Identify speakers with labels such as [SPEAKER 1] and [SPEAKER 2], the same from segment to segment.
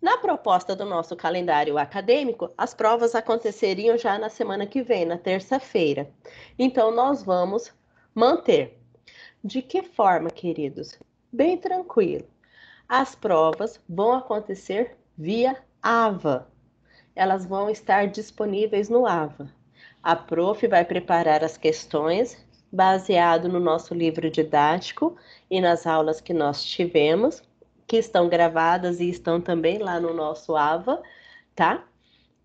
[SPEAKER 1] Na proposta do nosso calendário acadêmico, as provas aconteceriam já na semana que vem, na terça-feira. Então, nós vamos manter. De que forma, queridos? Bem tranquilo. As provas vão acontecer via AVA. Elas vão estar disponíveis no AVA. A prof vai preparar as questões baseado no nosso livro didático e nas aulas que nós tivemos, que estão gravadas e estão também lá no nosso AVA, tá?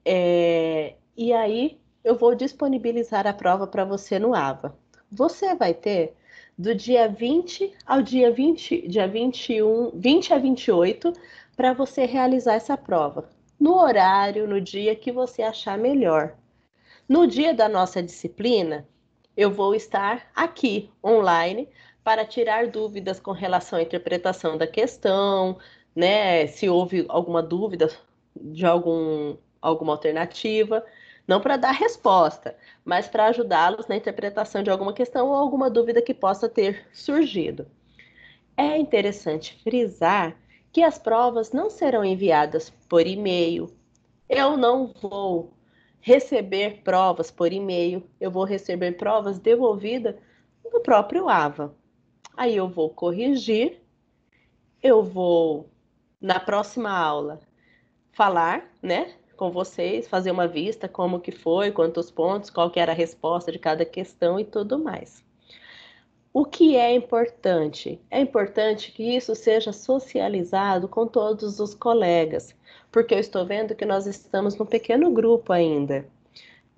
[SPEAKER 1] E aí eu vou disponibilizar a prova para você no AVA. Você vai ter do dia 20 ao dia 21, 20 a 28 para você realizar essa prova, no horário, no dia que você achar melhor. No dia da nossa disciplina, eu vou estar aqui, online, para tirar dúvidas com relação à interpretação da questão, né? Se houve alguma dúvida de alguma alternativa, não para dar resposta, mas para ajudá-los na interpretação de alguma questão ou alguma dúvida que possa ter surgido. É interessante frisar que as provas não serão enviadas por e-mail. Eu não vou receber provas por e-mail, eu vou receber provas devolvidas no próprio AVA. Aí eu vou corrigir, eu vou, na próxima aula, falar, né, com vocês, fazer uma vista, como que foi, quantos pontos, qual que era a resposta de cada questão e tudo mais. O que é importante? É importante que isso seja socializado com todos os colegas, porque eu estou vendo que nós estamos num pequeno grupo ainda.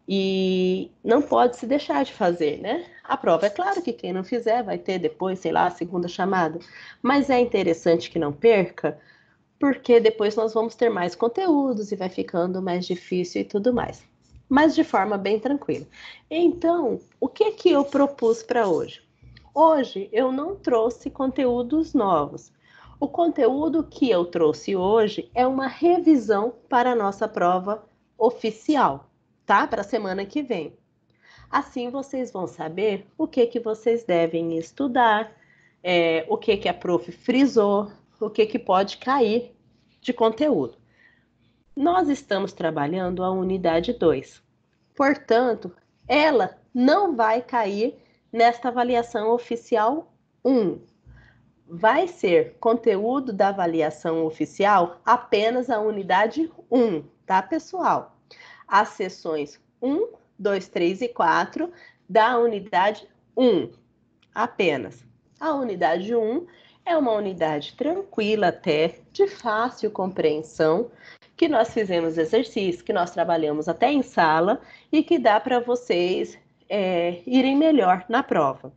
[SPEAKER 1] E não pode se deixar de fazer, né? A prova, é claro que quem não fizer vai ter depois, sei lá, a segunda chamada. Mas é interessante que não perca, porque depois nós vamos ter mais conteúdos e vai ficando mais difícil e tudo mais. Mas de forma bem tranquila. Então, o que que eu propus para hoje? Hoje eu não trouxe conteúdos novos. O conteúdo que eu trouxe hoje é uma revisão para a nossa prova oficial, tá? Para a semana que vem. Assim vocês vão saber o que que vocês devem estudar, o que que a prof frisou, o que que pode cair de conteúdo. Nós estamos trabalhando a unidade 2. Portanto, ela não vai cair nesta avaliação oficial 1. Vai ser conteúdo da avaliação oficial apenas a unidade 1, tá, pessoal? As sessões 1, 2, 3 e 4 da unidade 1, apenas. A unidade 1 é uma unidade tranquila até, de fácil compreensão, que nós fizemos exercício, que nós trabalhamos até em sala e que dá para vocês irem melhor na prova.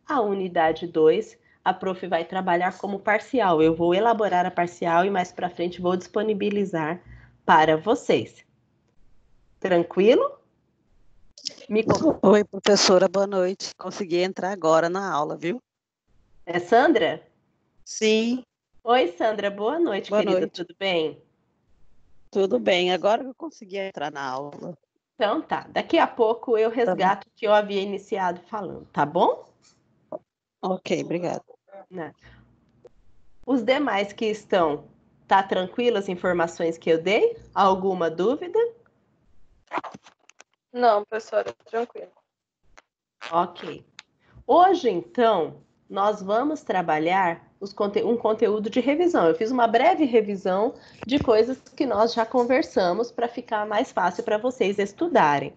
[SPEAKER 1] A unidade 2, a prof vai trabalhar como parcial. Eu vou elaborar a parcial e mais para frente vou disponibilizar para vocês. Tranquilo?
[SPEAKER 2] Oi, professora, boa noite. Consegui entrar agora na aula, viu?
[SPEAKER 1] É Sandra?
[SPEAKER 2] Sim.
[SPEAKER 1] Oi, Sandra, boa noite,
[SPEAKER 2] boa
[SPEAKER 1] querida.
[SPEAKER 2] Noite.
[SPEAKER 1] Tudo bem?
[SPEAKER 2] Tudo bem, agora eu consegui entrar na aula.
[SPEAKER 1] Então tá, daqui a pouco eu resgato o que eu havia iniciado falando, tá bom?
[SPEAKER 2] Ok, obrigada.
[SPEAKER 1] Os demais que estão, tá tranquilo as informações que eu dei? Alguma dúvida?
[SPEAKER 3] Não, professora, tranquilo.
[SPEAKER 1] Ok. Hoje, então, nós vamos trabalhar um conteúdo de revisão. Eu fiz uma breve revisão de coisas que nós já conversamos para ficar mais fácil para vocês estudarem.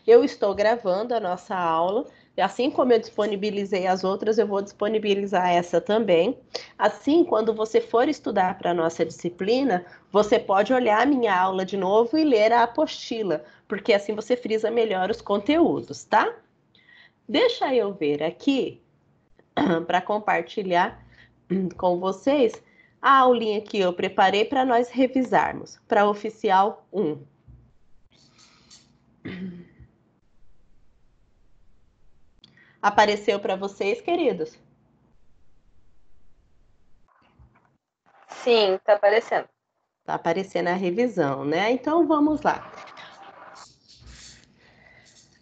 [SPEAKER 1] Eu estou gravando a nossa aula, e assim como eu disponibilizei as outras, eu vou disponibilizar essa também. Assim, quando você for estudar para a nossa disciplina, você pode olhar a minha aula de novo e ler a apostila, porque assim você frisa melhor os conteúdos, tá? Deixa eu ver aqui para compartilhar com vocês a aulinha que eu preparei para nós revisarmos, para oficial 1. Apareceu para vocês, queridos?
[SPEAKER 3] Sim, está aparecendo.
[SPEAKER 1] Está aparecendo a revisão, né? Então vamos lá.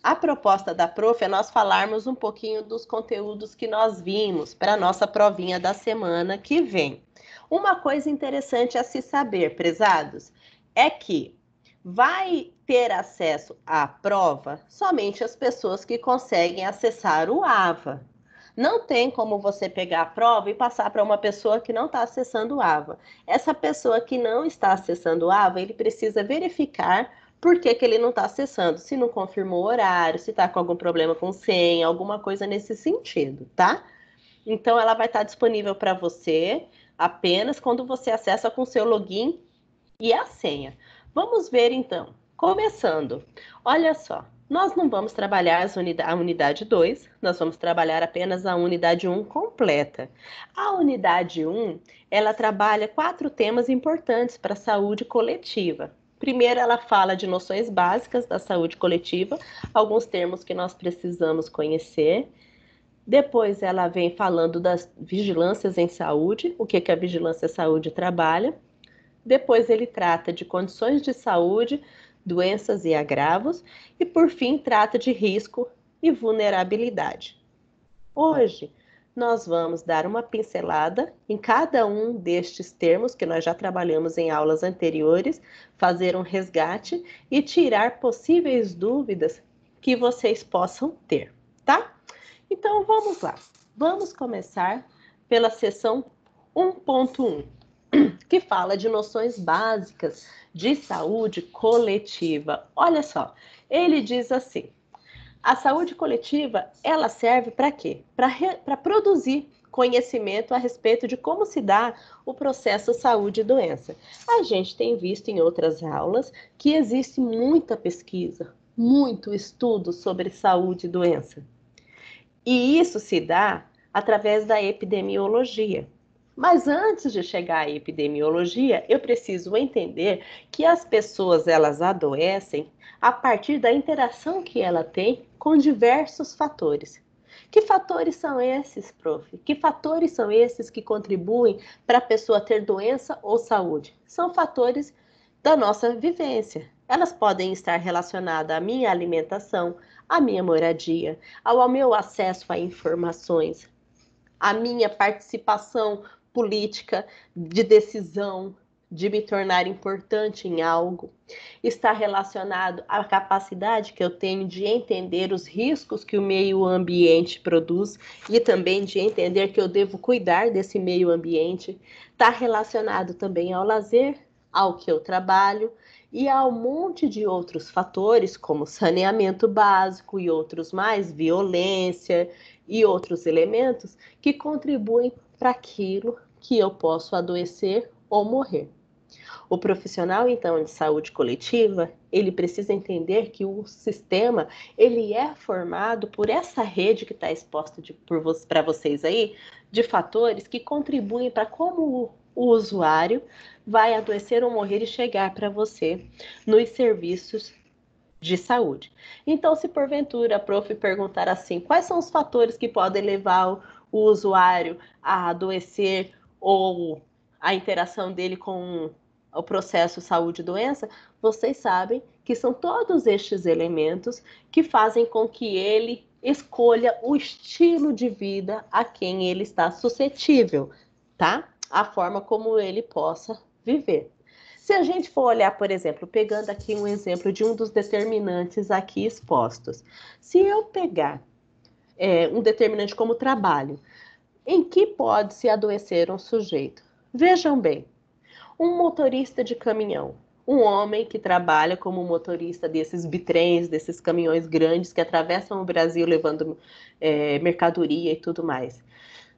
[SPEAKER 1] A proposta da prof é nós falarmos um pouquinho dos conteúdos que nós vimos para a nossa provinha da semana que vem. Uma coisa interessante a se saber, prezados, é que vai ter acesso à prova somente as pessoas que conseguem acessar o AVA. Não tem como você pegar a prova e passar para uma pessoa que não está acessando o AVA. Essa pessoa que não está acessando o AVA, ele precisa verificar por que ele não está acessando. Se não confirmou o horário, se está com algum problema com senha, alguma coisa nesse sentido, tá? Então, ela vai estar disponível para você apenas quando você acessa com seu login e a senha. Vamos ver, então. Começando. Olha só. Nós não vamos trabalhar a unidade 2, nós vamos trabalhar apenas a unidade 1 completa. A unidade 1, ela trabalha 4 temas importantes para a saúde coletiva. Primeiro, ela fala de noções básicas da saúde coletiva, alguns termos que nós precisamos conhecer. Depois, ela vem falando das vigilâncias em saúde, o que a vigilância em saúde trabalha. Depois, ele trata de condições de saúde, doenças e agravos, e por fim trata de risco e vulnerabilidade. Hoje nós vamos dar uma pincelada em cada um destes termos que nós já trabalhamos em aulas anteriores, fazer um resgate e tirar possíveis dúvidas que vocês possam ter, tá? Então vamos lá. Vamos começar pela seção 1.1. que fala de noções básicas de saúde coletiva. Olha só, ele diz assim: a saúde coletiva, ela serve para quê? Para produzir conhecimento a respeito de como se dá o processo saúde e doença. A gente tem visto em outras aulas que existe muita pesquisa, muito estudo sobre saúde e doença. E isso se dá através da epidemiologia. Mas antes de chegar à epidemiologia, eu preciso entender que as pessoas elas adoecem a partir da interação que ela tem com diversos fatores. Que fatores são esses, prof? Que fatores são esses que contribuem para a pessoa ter doença ou saúde? São fatores da nossa vivência. Elas podem estar relacionadas à minha alimentação, à minha moradia, ao meu acesso a informações, à minha participação política, de decisão, de me tornar importante em algo, está relacionado à capacidade que eu tenho de entender os riscos que o meio ambiente produz e também de entender que eu devo cuidar desse meio ambiente, está relacionado também ao lazer, ao que eu trabalho e ao monte de outros fatores, como saneamento básico e outros mais, violência e outros elementos que contribuem para aquilo que eu posso adoecer ou morrer. O profissional, então, de saúde coletiva, ele precisa entender que o sistema, ele é formado por essa rede que está exposta para vocês aí, de fatores que contribuem para como o usuário vai adoecer ou morrer e chegar para você nos serviços de saúde. Então, se porventura a prof perguntar assim, quais são os fatores que podem levar o usuário a adoecer ou a interação dele com o processo saúde e doença, vocês sabem que são todos estes elementos que fazem com que ele escolha o estilo de vida a quem ele está suscetível, tá? A forma como ele possa viver. Se a gente for olhar, por exemplo, pegando aqui um exemplo de um dos determinantes aqui expostos. Se eu pegar um determinante como trabalho, em que pode se adoecer um sujeito? Vejam bem, um motorista de caminhão, um homem que trabalha como motorista desses bitrens, desses caminhões grandes que atravessam o Brasil levando mercadoria e tudo mais.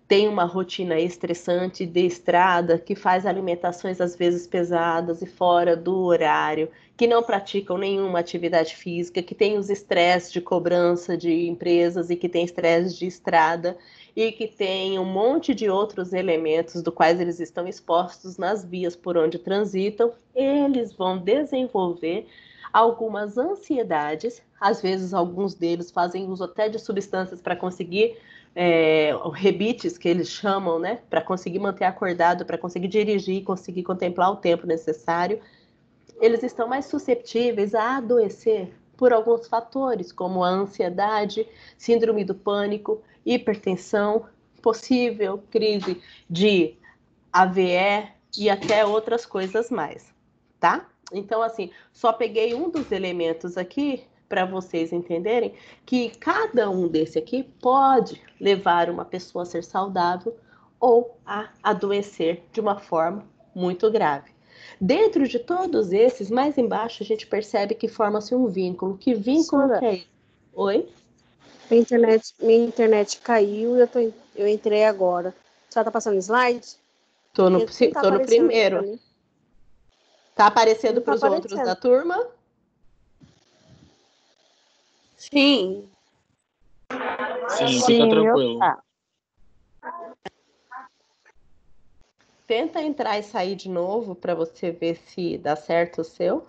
[SPEAKER 1] Tem uma rotina estressante de estrada, que faz alimentações às vezes pesadas e fora do horário, que não praticam nenhuma atividade física, que tem os estresses de cobrança de empresas e que tem estresse de estrada e que tem um monte de outros elementos do quais eles estão expostos nas vias por onde transitam, eles vão desenvolver algumas ansiedades, às vezes alguns deles fazem uso até de substâncias para conseguir rebites que eles chamam, né, para conseguir manter acordado, para conseguir dirigir, conseguir contemplar o tempo necessário, eles estão mais susceptíveis a adoecer por alguns fatores, como a ansiedade, síndrome do pânico, hipertensão, possível crise de AVE e até outras coisas mais, tá? Então, assim, só peguei um dos elementos aqui para vocês entenderem que cada um desse aqui pode levar uma pessoa a ser saudável ou a adoecer de uma forma muito grave. Dentro de todos esses, mais embaixo, a gente percebe que forma-se um vínculo. Que vínculo
[SPEAKER 4] Professora,
[SPEAKER 1] que é esse? Oi?
[SPEAKER 4] minha internet caiu e eu entrei agora. A senhora tá passando slide?
[SPEAKER 1] Tô no,
[SPEAKER 4] Porque não tá
[SPEAKER 1] tô no
[SPEAKER 4] aparecendo aqui pra
[SPEAKER 1] primeiro.
[SPEAKER 4] mim.
[SPEAKER 1] Tá aparecendo
[SPEAKER 4] Não tá
[SPEAKER 1] para os outros da
[SPEAKER 4] aparecendo.
[SPEAKER 1] turma?
[SPEAKER 4] Sim.
[SPEAKER 5] Sim, fica
[SPEAKER 4] Sim, meu
[SPEAKER 5] tranquilo.
[SPEAKER 4] tá.
[SPEAKER 1] Tenta entrar e sair de novo para você ver se dá certo o seu,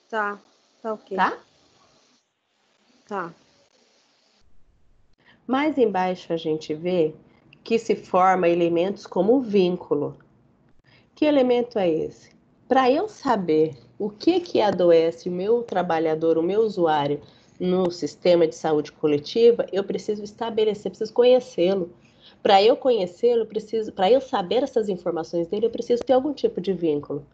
[SPEAKER 4] Tá ok.
[SPEAKER 1] tá?
[SPEAKER 4] Tá.
[SPEAKER 1] Mais embaixo a gente vê que se forma elementos como vínculo. Que elemento é esse? Para eu saber o que adoece o meu trabalhador, o meu usuário no sistema de saúde coletiva, eu preciso estabelecer, preciso conhecê-lo. Para eu conhecê-lo, para eu saber essas informações dele, eu preciso ter algum tipo de vínculo.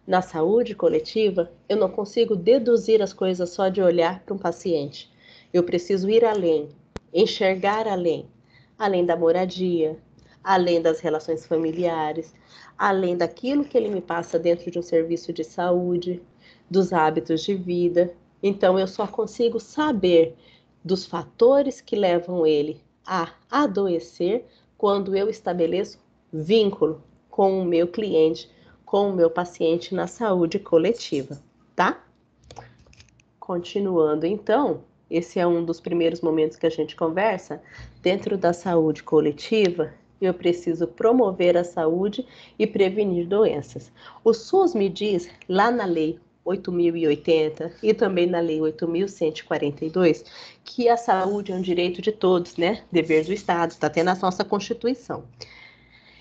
[SPEAKER 1] Na saúde coletiva, eu não consigo deduzir as coisas só de olhar para um paciente. Eu preciso ir além, enxergar além, além da moradia, além das relações familiares, além daquilo que ele me passa dentro de um serviço de saúde, dos hábitos de vida. Então, eu só consigo saber dos fatores que levam ele a adoecer quando eu estabeleço vínculo com o meu cliente, com o meu paciente na saúde coletiva, tá? Continuando, então, esse é um dos primeiros momentos que a gente conversa. Dentro da saúde coletiva, eu preciso promover a saúde e prevenir doenças. O SUS me diz, lá na Lei 8.080 e também na Lei 8.142, que a saúde é um direito de todos, né? Dever do Estado, está até na nossa Constituição.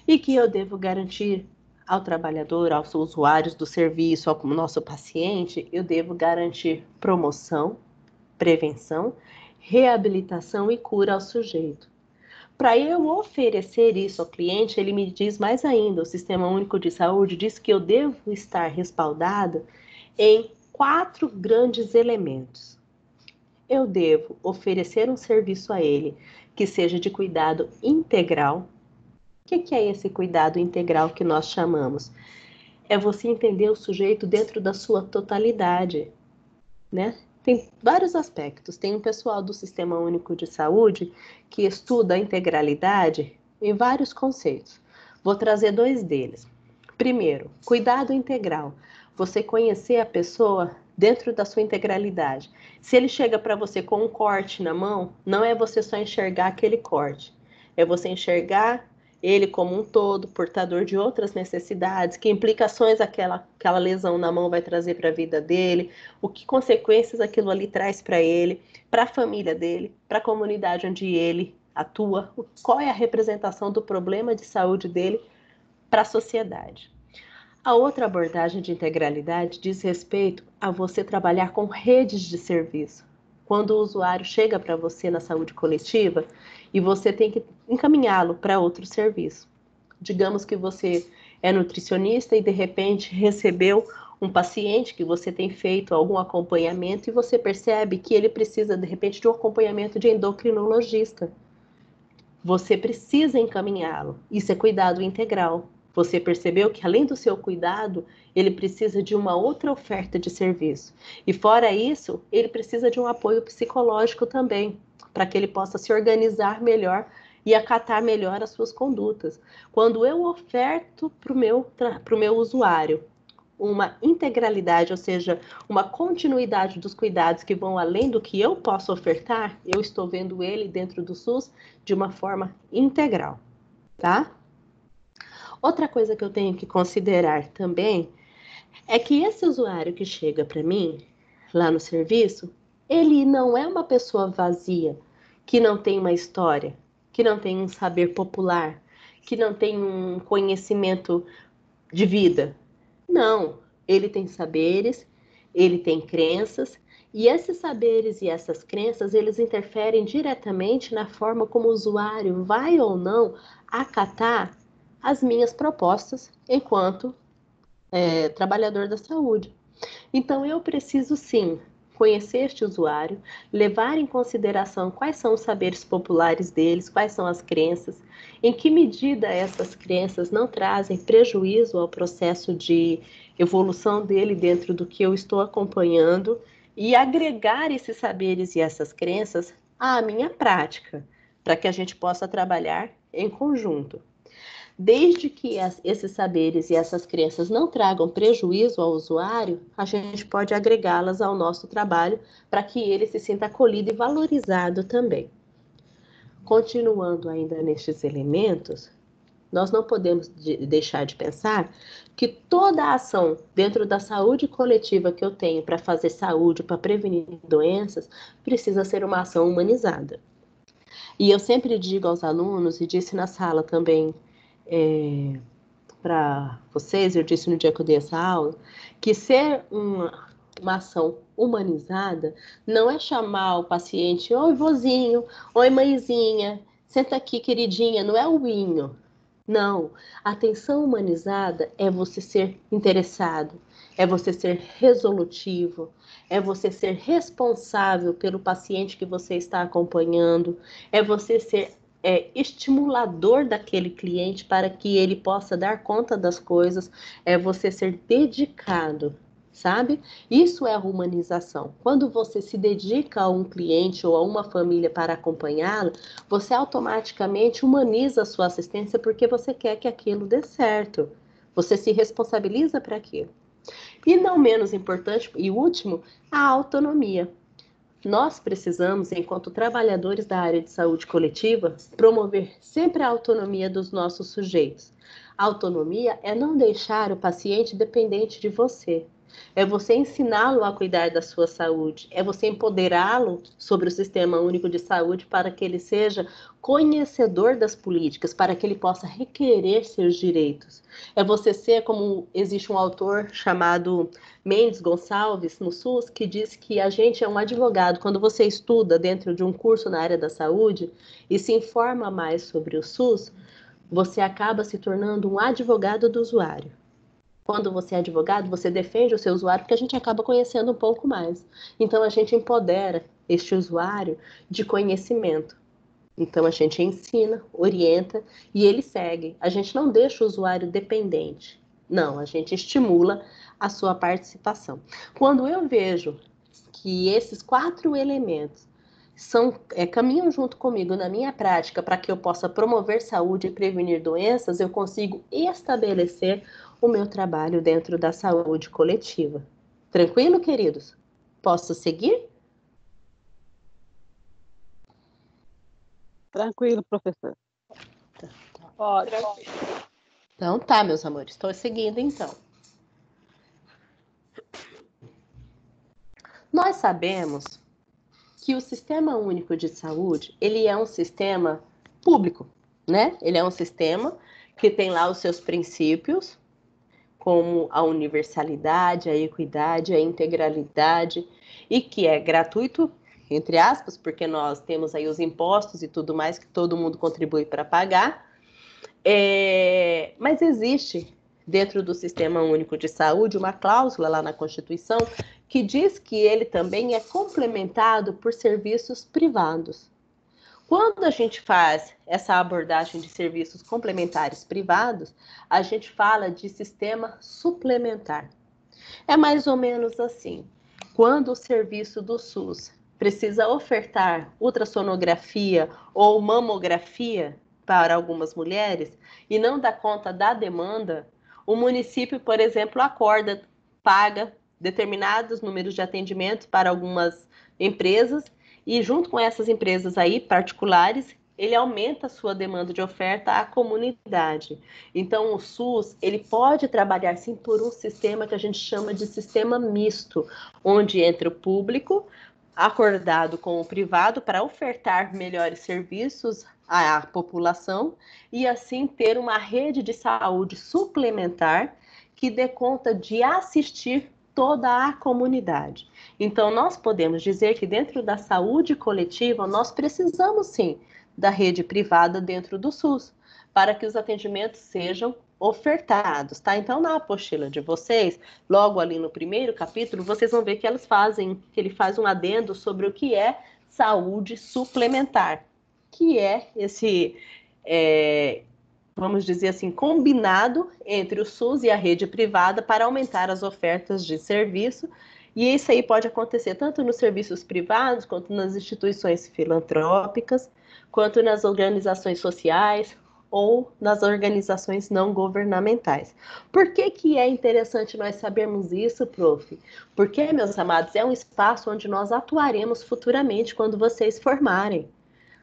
[SPEAKER 1] E que eu devo garantir ao trabalhador, aos usuários do serviço, ao nosso paciente, eu devo garantir promoção, prevenção, reabilitação e cura ao sujeito. Para eu oferecer isso ao cliente, ele me diz mais ainda, o Sistema Único de Saúde diz que eu devo estar respaldado em 4 grandes elementos. Eu devo oferecer um serviço a ele que seja de cuidado integral. O que é esse cuidado integral que nós chamamos? É você entender o sujeito dentro da sua totalidade, né? Tem vários aspectos. Tem um pessoal do Sistema Único de Saúde que estuda a integralidade em vários conceitos. Vou trazer 2 deles. Primeiro, cuidado integral. Você conhecer a pessoa dentro da sua integralidade. Se ele chega para você com um corte na mão, não é você só enxergar aquele corte. É você enxergar ele como um todo, portador de outras necessidades, que implicações aquela lesão na mão vai trazer para a vida dele, o que consequências aquilo ali traz para ele, para a família dele, para a comunidade onde ele atua, qual é a representação do problema de saúde dele para a sociedade. A outra abordagem de integralidade diz respeito a você trabalhar com redes de serviço. Quando o usuário chega para você na saúde coletiva e você tem que encaminhá-lo para outro serviço. Digamos que você é nutricionista e de repente recebeu um paciente que você tem feito algum acompanhamento e você percebe que ele precisa de repente de um acompanhamento de endocrinologista. Você precisa encaminhá-lo. Isso é cuidado integral. Você percebeu que, além do seu cuidado, ele precisa de uma outra oferta de serviço. E, fora isso, ele precisa de um apoio psicológico também, para que ele possa se organizar melhor e acatar melhor as suas condutas. Quando eu oferto para o meu usuário uma integralidade, ou seja, uma continuidade dos cuidados que vão além do que eu posso ofertar, eu estou vendo ele dentro do SUS de uma forma integral, tá? Outra coisa que eu tenho que considerar também é que esse usuário que chega para mim lá no serviço, ele não é uma pessoa vazia, que não tem uma história, que não tem um saber popular, que não tem um conhecimento de vida. Não, ele tem saberes, ele tem crenças, e esses saberes e essas crenças, eles interferem diretamente na forma como o usuário vai ou não acatar as minhas propostas enquanto trabalhador da saúde. Então, eu preciso, sim, conhecer este usuário, levar em consideração quais são os saberes populares deles, quais são as crenças, em que medida essas crenças não trazem prejuízo ao processo de evolução dele dentro do que eu estou acompanhando, e agregar esses saberes e essas crenças à minha prática, para que a gente possa trabalhar em conjunto. Desde que esses saberes e essas crenças não tragam prejuízo ao usuário, a gente pode agregá-las ao nosso trabalho para que ele se sinta acolhido e valorizado também. Continuando ainda nestes elementos, nós não podemos deixar de pensar que toda a ação dentro da saúde coletiva que eu tenho para fazer saúde, para prevenir doenças, precisa ser uma ação humanizada. E eu sempre digo aos alunos, e disse na sala também, para vocês, eu disse no dia que eu dei essa aula, que ser uma ação humanizada não é chamar o paciente, oi vozinho, oi mãezinha, senta aqui queridinha, não é o inho. Não, a atenção humanizada é você ser interessado, é você ser resolutivo, é você ser responsável pelo paciente que você está acompanhando, é você ser estimulador daquele cliente para que ele possa dar conta das coisas, é você ser dedicado, sabe? Isso é a humanização. Quando você se dedica a um cliente ou a uma família para acompanhá-lo, você automaticamente humaniza a sua assistência porque você quer que aquilo dê certo. Você se responsabiliza para aquilo. E não menos importante e último, a autonomia. Nós precisamos, enquanto trabalhadores da área de saúde coletiva, promover sempre a autonomia dos nossos sujeitos. A autonomia é não deixar o paciente dependente de você. É você ensiná-lo a cuidar da sua saúde, é você empoderá-lo sobre o Sistema Único de Saúde para que ele seja conhecedor das políticas, para que ele possa requerer seus direitos. É você ser, como existe um autor chamado Mendes Gonçalves, no SUS, que diz que a gente é um advogado. Quando você estuda dentro de um curso na área da saúde e se informa mais sobre o SUS, você acaba se tornando um advogado do usuário. Quando você é advogado, você defende o seu usuário porque a gente acaba conhecendo um pouco mais. Então, a gente empodera este usuário de conhecimento. Então, a gente ensina, orienta e ele segue. A gente não deixa o usuário dependente. Não, a gente estimula a sua participação. Quando eu vejo que esses 4 elementos caminham junto comigo na minha prática para que eu possa promover saúde e prevenir doenças, eu consigo estabelecer o meu trabalho dentro da saúde coletiva. Tranquilo, queridos? Posso seguir?
[SPEAKER 2] Tranquilo, professor.
[SPEAKER 3] Pode.
[SPEAKER 1] Então tá, meus amores, estou seguindo então. Nós sabemos que o Sistema Único de Saúde, ele é um sistema público, né? Ele é um sistema que tem lá os seus princípios, como a universalidade, a equidade, a integralidade, e que é gratuito, entre aspas, porque nós temos aí os impostos e tudo mais que todo mundo contribui para pagar. Mas existe, dentro do Sistema Único de Saúde, uma cláusula lá na Constituição que diz que ele também é complementado por serviços privados. Quando a gente faz essa abordagem de serviços complementares privados, a gente fala de sistema suplementar. É mais ou menos assim. Quando o serviço do SUS precisa ofertar ultrassonografia ou mamografia para algumas mulheres e não dá conta da demanda, o município, por exemplo, paga determinados números de atendimento para algumas empresas e junto com essas empresas aí particulares, ele aumenta a sua demanda de oferta à comunidade. Então, o SUS, ele pode trabalhar, sim, por um sistema que a gente chama de sistema misto, onde entra o público, acordado com o privado, para ofertar melhores serviços à população e, assim, ter uma rede de saúde suplementar que dê conta de assistir toda a comunidade. Então, nós podemos dizer que dentro da saúde coletiva, nós precisamos, sim, da rede privada dentro do SUS, para que os atendimentos sejam ofertados, tá? Então, na apostila de vocês, logo ali no primeiro capítulo, vocês vão ver que ele faz um adendo sobre o que é saúde suplementar, que é esse, vamos dizer assim, combinado entre o SUS e a rede privada para aumentar as ofertas de serviço. E isso aí pode acontecer tanto nos serviços privados, quanto nas instituições filantrópicas, quanto nas organizações sociais ou nas organizações não governamentais. Por que que é interessante nós sabermos isso, prof? Porque, meus amados, é um espaço onde nós atuaremos futuramente quando vocês formarem.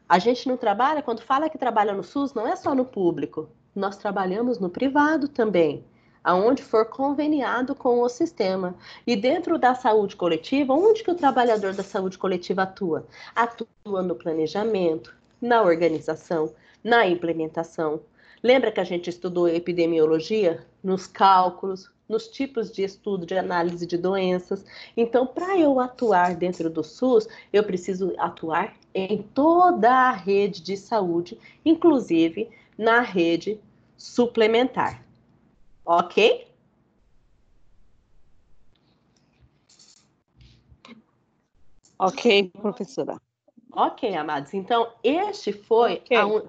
[SPEAKER 1] A gente não trabalha, quando fala que trabalha no SUS, não é só no público. Nós trabalhamos no privado também, aonde for conveniado com o sistema. E dentro da saúde coletiva, onde que o trabalhador da saúde coletiva atua? Atua no planejamento, na organização, na implementação. Lembra que a gente estudou epidemiologia? Nos cálculos, nos tipos de estudo de análise de doenças. Então, para eu atuar dentro do SUS, eu preciso atuar em toda a rede de saúde, inclusive na rede suplementar. Ok?
[SPEAKER 2] Ok, professora.
[SPEAKER 1] Ok, amados. Então, este foi
[SPEAKER 3] Ok.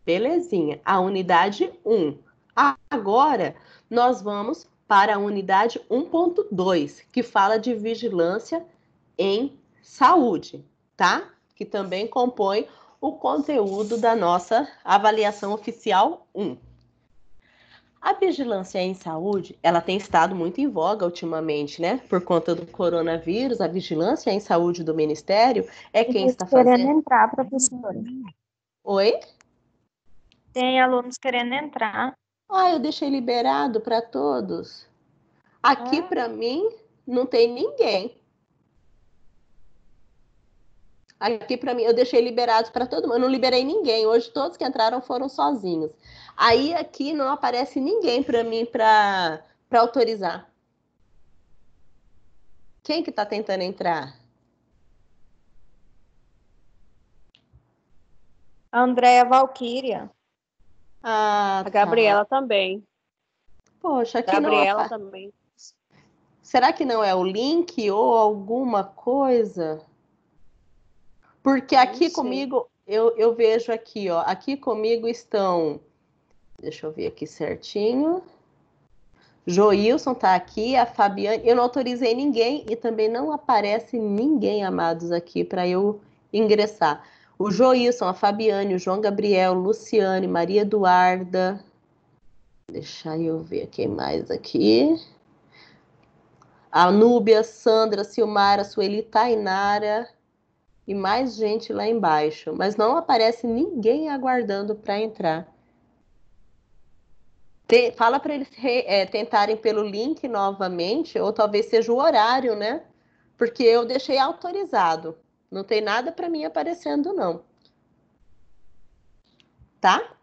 [SPEAKER 1] Belezinha, a unidade 1. Agora, nós vamos para a unidade 1.2, que fala de vigilância em saúde, tá? Que também compõe o conteúdo da nossa avaliação oficial 1. A vigilância em saúde, ela tem estado muito em voga ultimamente, né? Por conta do coronavírus, a vigilância em saúde do Ministério é quem está
[SPEAKER 6] querendo
[SPEAKER 1] fazendo...
[SPEAKER 6] entrar, professora.
[SPEAKER 1] Oi?
[SPEAKER 6] Tem alunos querendo entrar.
[SPEAKER 1] Ah, eu deixei liberado para todos. Aqui, para mim, não tem ninguém. Aqui, para mim, eu deixei liberado para todo mundo. Eu não liberei ninguém. Hoje, todos que entraram foram sozinhos. Aí, aqui, não aparece ninguém para mim para autorizar. Quem que está tentando entrar?
[SPEAKER 6] A Andréia Valquíria.
[SPEAKER 1] Ah,
[SPEAKER 3] A Gabriela também.
[SPEAKER 1] Poxa, aqui
[SPEAKER 3] Gabriela
[SPEAKER 1] não...
[SPEAKER 3] também.
[SPEAKER 1] Será que não é o link ou alguma coisa? Porque aqui comigo, eu vejo aqui, ó. Aqui comigo estão... Deixa eu ver aqui certinho. Joilson tá aqui, a Fabiane... Eu não autorizei ninguém e também não aparece ninguém, amados, aqui para eu ingressar. O Joilson, a Fabiane, o João Gabriel, Luciane, Maria Eduarda... Deixa eu ver quem mais aqui... A Núbia, Sandra, Silmara, Sueli, Tainara e mais gente lá embaixo. Mas não aparece ninguém aguardando para entrar. Fala para eles tentarem pelo link novamente, ou talvez seja o horário, né? Porque eu deixei autorizado. Não tem nada para mim aparecendo, não. Tá?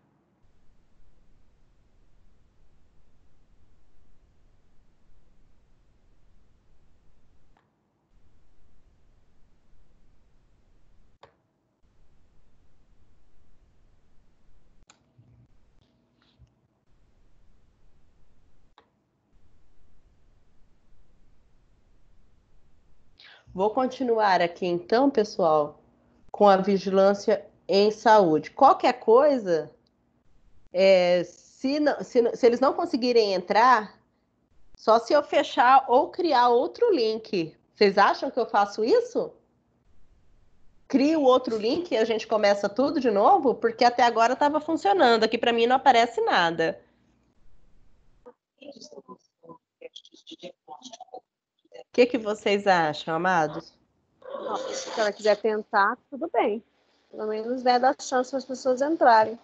[SPEAKER 1] Vou continuar aqui então, pessoal, com a vigilância em saúde. Qualquer coisa, se eles não conseguirem entrar, só se eu fechar ou criar outro link. Vocês acham que eu faço isso? Crio outro link e a gente começa tudo de novo? Porque até agora estava funcionando. Aqui para mim não aparece nada. O que vocês acham, amados?
[SPEAKER 3] Se ela quiser tentar, tudo bem. Pelo menos dá chance para as pessoas entrarem.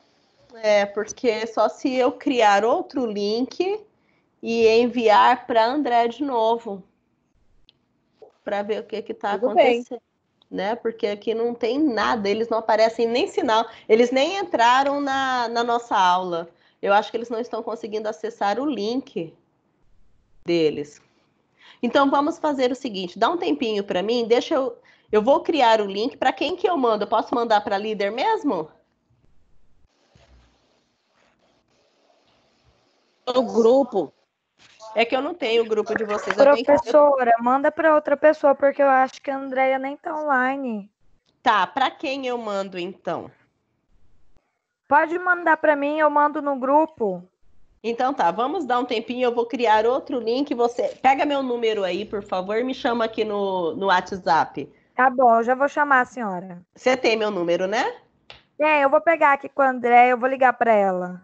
[SPEAKER 1] Porque só se eu criar outro link e enviar para André de novo. Para ver o que está acontecendo. Né? Porque aqui não tem nada, eles não aparecem nem sinal. Eles nem entraram na nossa aula. Eu acho que eles não estão conseguindo acessar o link deles. Então, vamos fazer o seguinte, dá um tempinho para mim, eu vou criar o link. Para quem que eu mando? Eu posso mandar para líder mesmo?
[SPEAKER 2] no grupo.
[SPEAKER 1] É que eu não tenho o grupo de vocês.
[SPEAKER 6] Professora, manda para outra pessoa, porque eu acho que a Andrea nem tá online.
[SPEAKER 1] Tá, para quem eu mando então?
[SPEAKER 6] Pode mandar para mim, eu mando no grupo.
[SPEAKER 1] Então tá, vamos dar um tempinho, eu vou criar outro link. Você pega meu número aí, por favor, me chama aqui no WhatsApp.
[SPEAKER 6] Tá bom, eu já vou chamar a senhora.
[SPEAKER 1] Você tem meu número, né?
[SPEAKER 6] Eu vou pegar aqui com a Andrea, eu vou ligar para ela.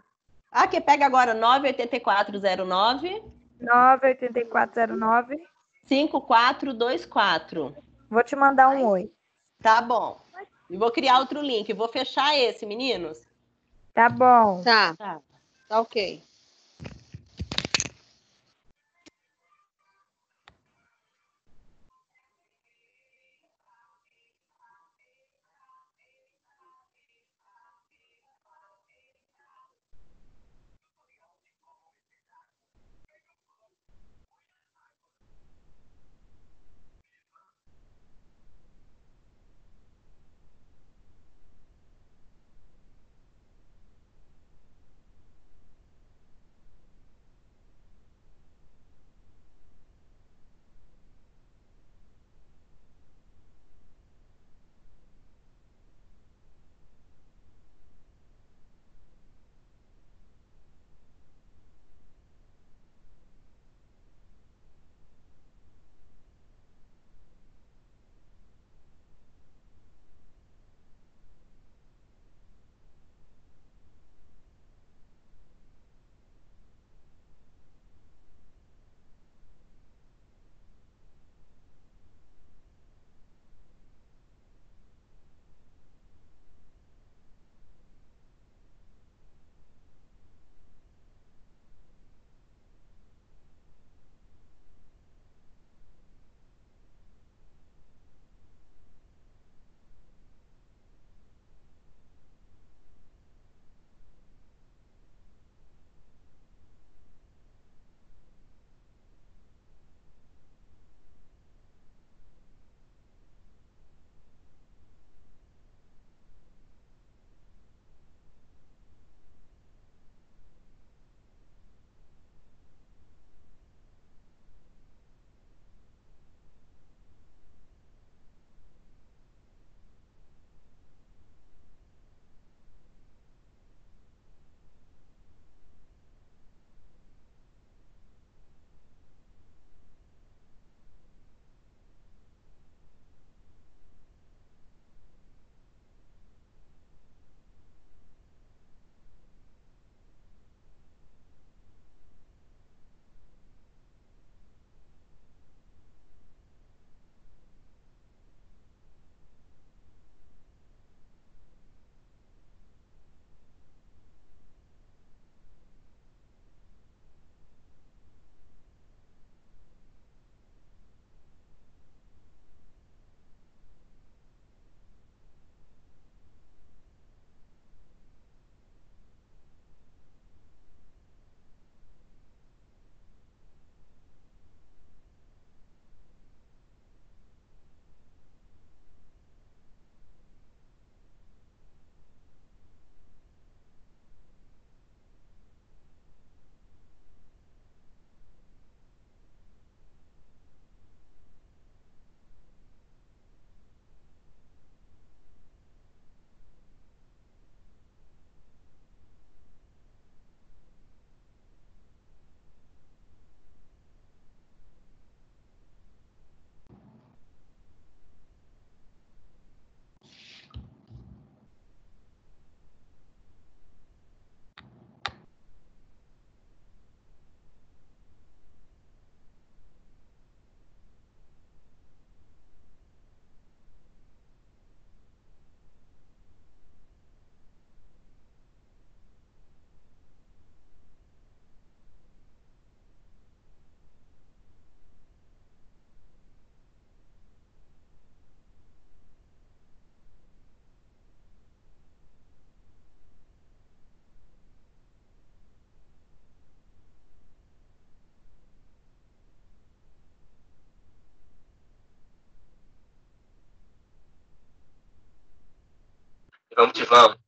[SPEAKER 1] Ah, que pega agora 98409
[SPEAKER 6] 98409.
[SPEAKER 1] 5424.
[SPEAKER 6] Vou te mandar um oi.
[SPEAKER 1] Tá bom. E vou criar outro link. Vou fechar esse, meninos.
[SPEAKER 6] Tá bom.
[SPEAKER 3] Tá,
[SPEAKER 1] Tá.
[SPEAKER 3] tá ok.
[SPEAKER 5] Vamos que vamos.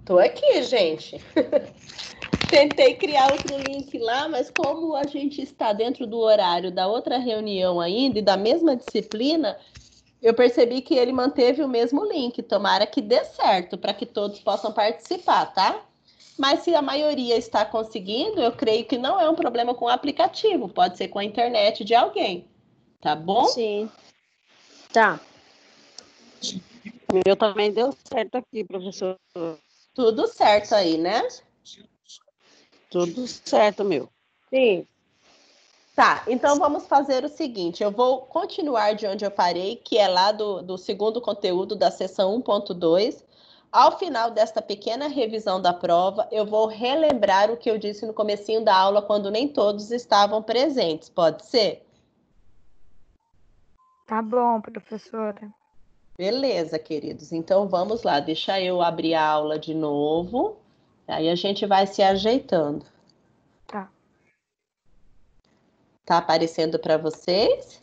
[SPEAKER 1] Tô aqui, gente. Tentei criar outro link lá, mas como a gente está dentro do horário da outra reunião ainda e da mesma disciplina, eu percebi que ele manteve o mesmo link. Tomara que dê certo para que todos possam participar, tá? Mas se a maioria está conseguindo, eu creio que não é um problema com o aplicativo, pode ser com a internet de alguém, tá bom?
[SPEAKER 3] Sim. Tá.
[SPEAKER 2] O meu também deu certo aqui, professor.
[SPEAKER 1] Tudo certo aí, né?
[SPEAKER 2] Tudo certo, meu.
[SPEAKER 3] Sim.
[SPEAKER 1] Tá, então vamos fazer o seguinte, eu vou continuar de onde eu parei, que é lá do segundo conteúdo da sessão 1.2. Ao final desta pequena revisão da prova, eu vou relembrar o que eu disse no comecinho da aula, quando nem todos estavam presentes, pode ser?
[SPEAKER 6] Tá bom, professora.
[SPEAKER 1] Beleza, queridos, então vamos lá, deixa eu abrir a aula de novo, aí a gente vai se ajeitando.
[SPEAKER 6] Tá.
[SPEAKER 1] Tá aparecendo para vocês?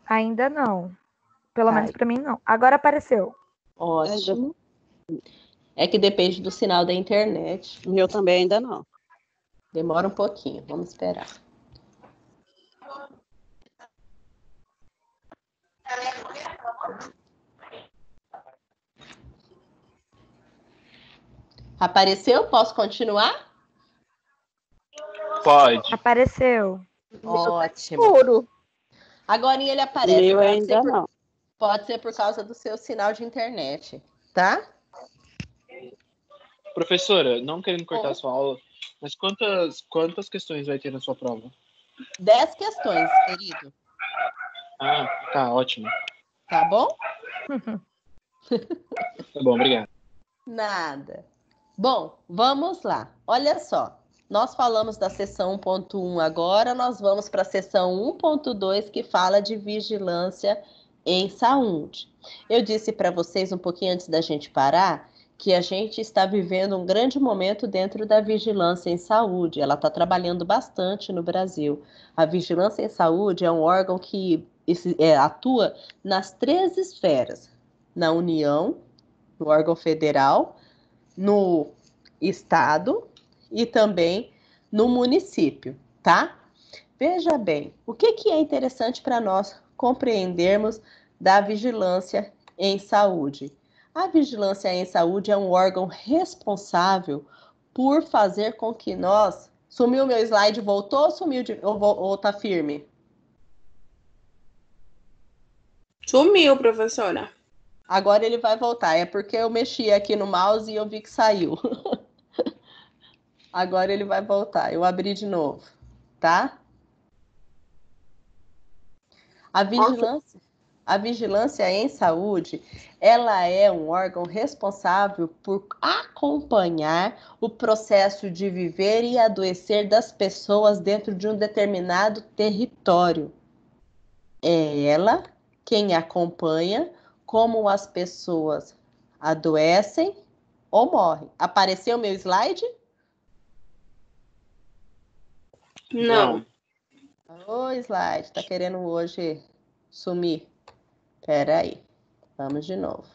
[SPEAKER 6] Ainda não. Pelo
[SPEAKER 1] Tá.
[SPEAKER 6] menos para mim, não. Agora apareceu.
[SPEAKER 1] Ótimo. É que depende do sinal da internet.
[SPEAKER 2] O meu também ainda não.
[SPEAKER 1] Demora um pouquinho, vamos esperar. Apareceu? Posso continuar?
[SPEAKER 5] Pode.
[SPEAKER 6] Apareceu.
[SPEAKER 1] Ótimo.
[SPEAKER 3] Puro.
[SPEAKER 1] Agora ele
[SPEAKER 2] O
[SPEAKER 1] aparece.
[SPEAKER 2] meu ainda não.
[SPEAKER 1] Pode ser por causa do seu sinal de internet, tá?
[SPEAKER 5] Professora, não querendo cortar a sua aula, mas quantas questões vai ter na sua prova?
[SPEAKER 1] 10 questões, querido.
[SPEAKER 5] Ah, tá, ótimo.
[SPEAKER 1] Tá bom?
[SPEAKER 5] Tá bom, obrigado.
[SPEAKER 1] Nada. Bom, vamos lá. Olha só. Nós falamos da sessão 1.1 agora, nós vamos para a sessão 1.2, que fala de vigilância em saúde. Eu disse para vocês um pouquinho antes da gente parar que a gente está vivendo um grande momento dentro da vigilância em saúde. Ela está trabalhando bastante no Brasil. A vigilância em saúde é um órgão que atua nas 3 esferas: na União, no órgão federal, no estado e também no município, tá? Veja bem, o que é interessante para nós compreendermos da vigilância em saúde? A vigilância em saúde é um órgão responsável por fazer com que nós... Sumiu meu slide, voltou ou sumiu ou tá firme?
[SPEAKER 4] Sumiu, professora.
[SPEAKER 1] Agora ele vai voltar, é porque eu mexi aqui no mouse e eu vi que saiu. Agora ele vai voltar, eu abri de novo, tá? A vigilância em saúde, ela é um órgão responsável por acompanhar o processo de viver e adoecer das pessoas dentro de um determinado território. É ela quem acompanha como as pessoas adoecem ou morrem. Apareceu meu slide?
[SPEAKER 4] Não.
[SPEAKER 1] Ô, slide, tá querendo hoje sumir? Espera aí, vamos de novo.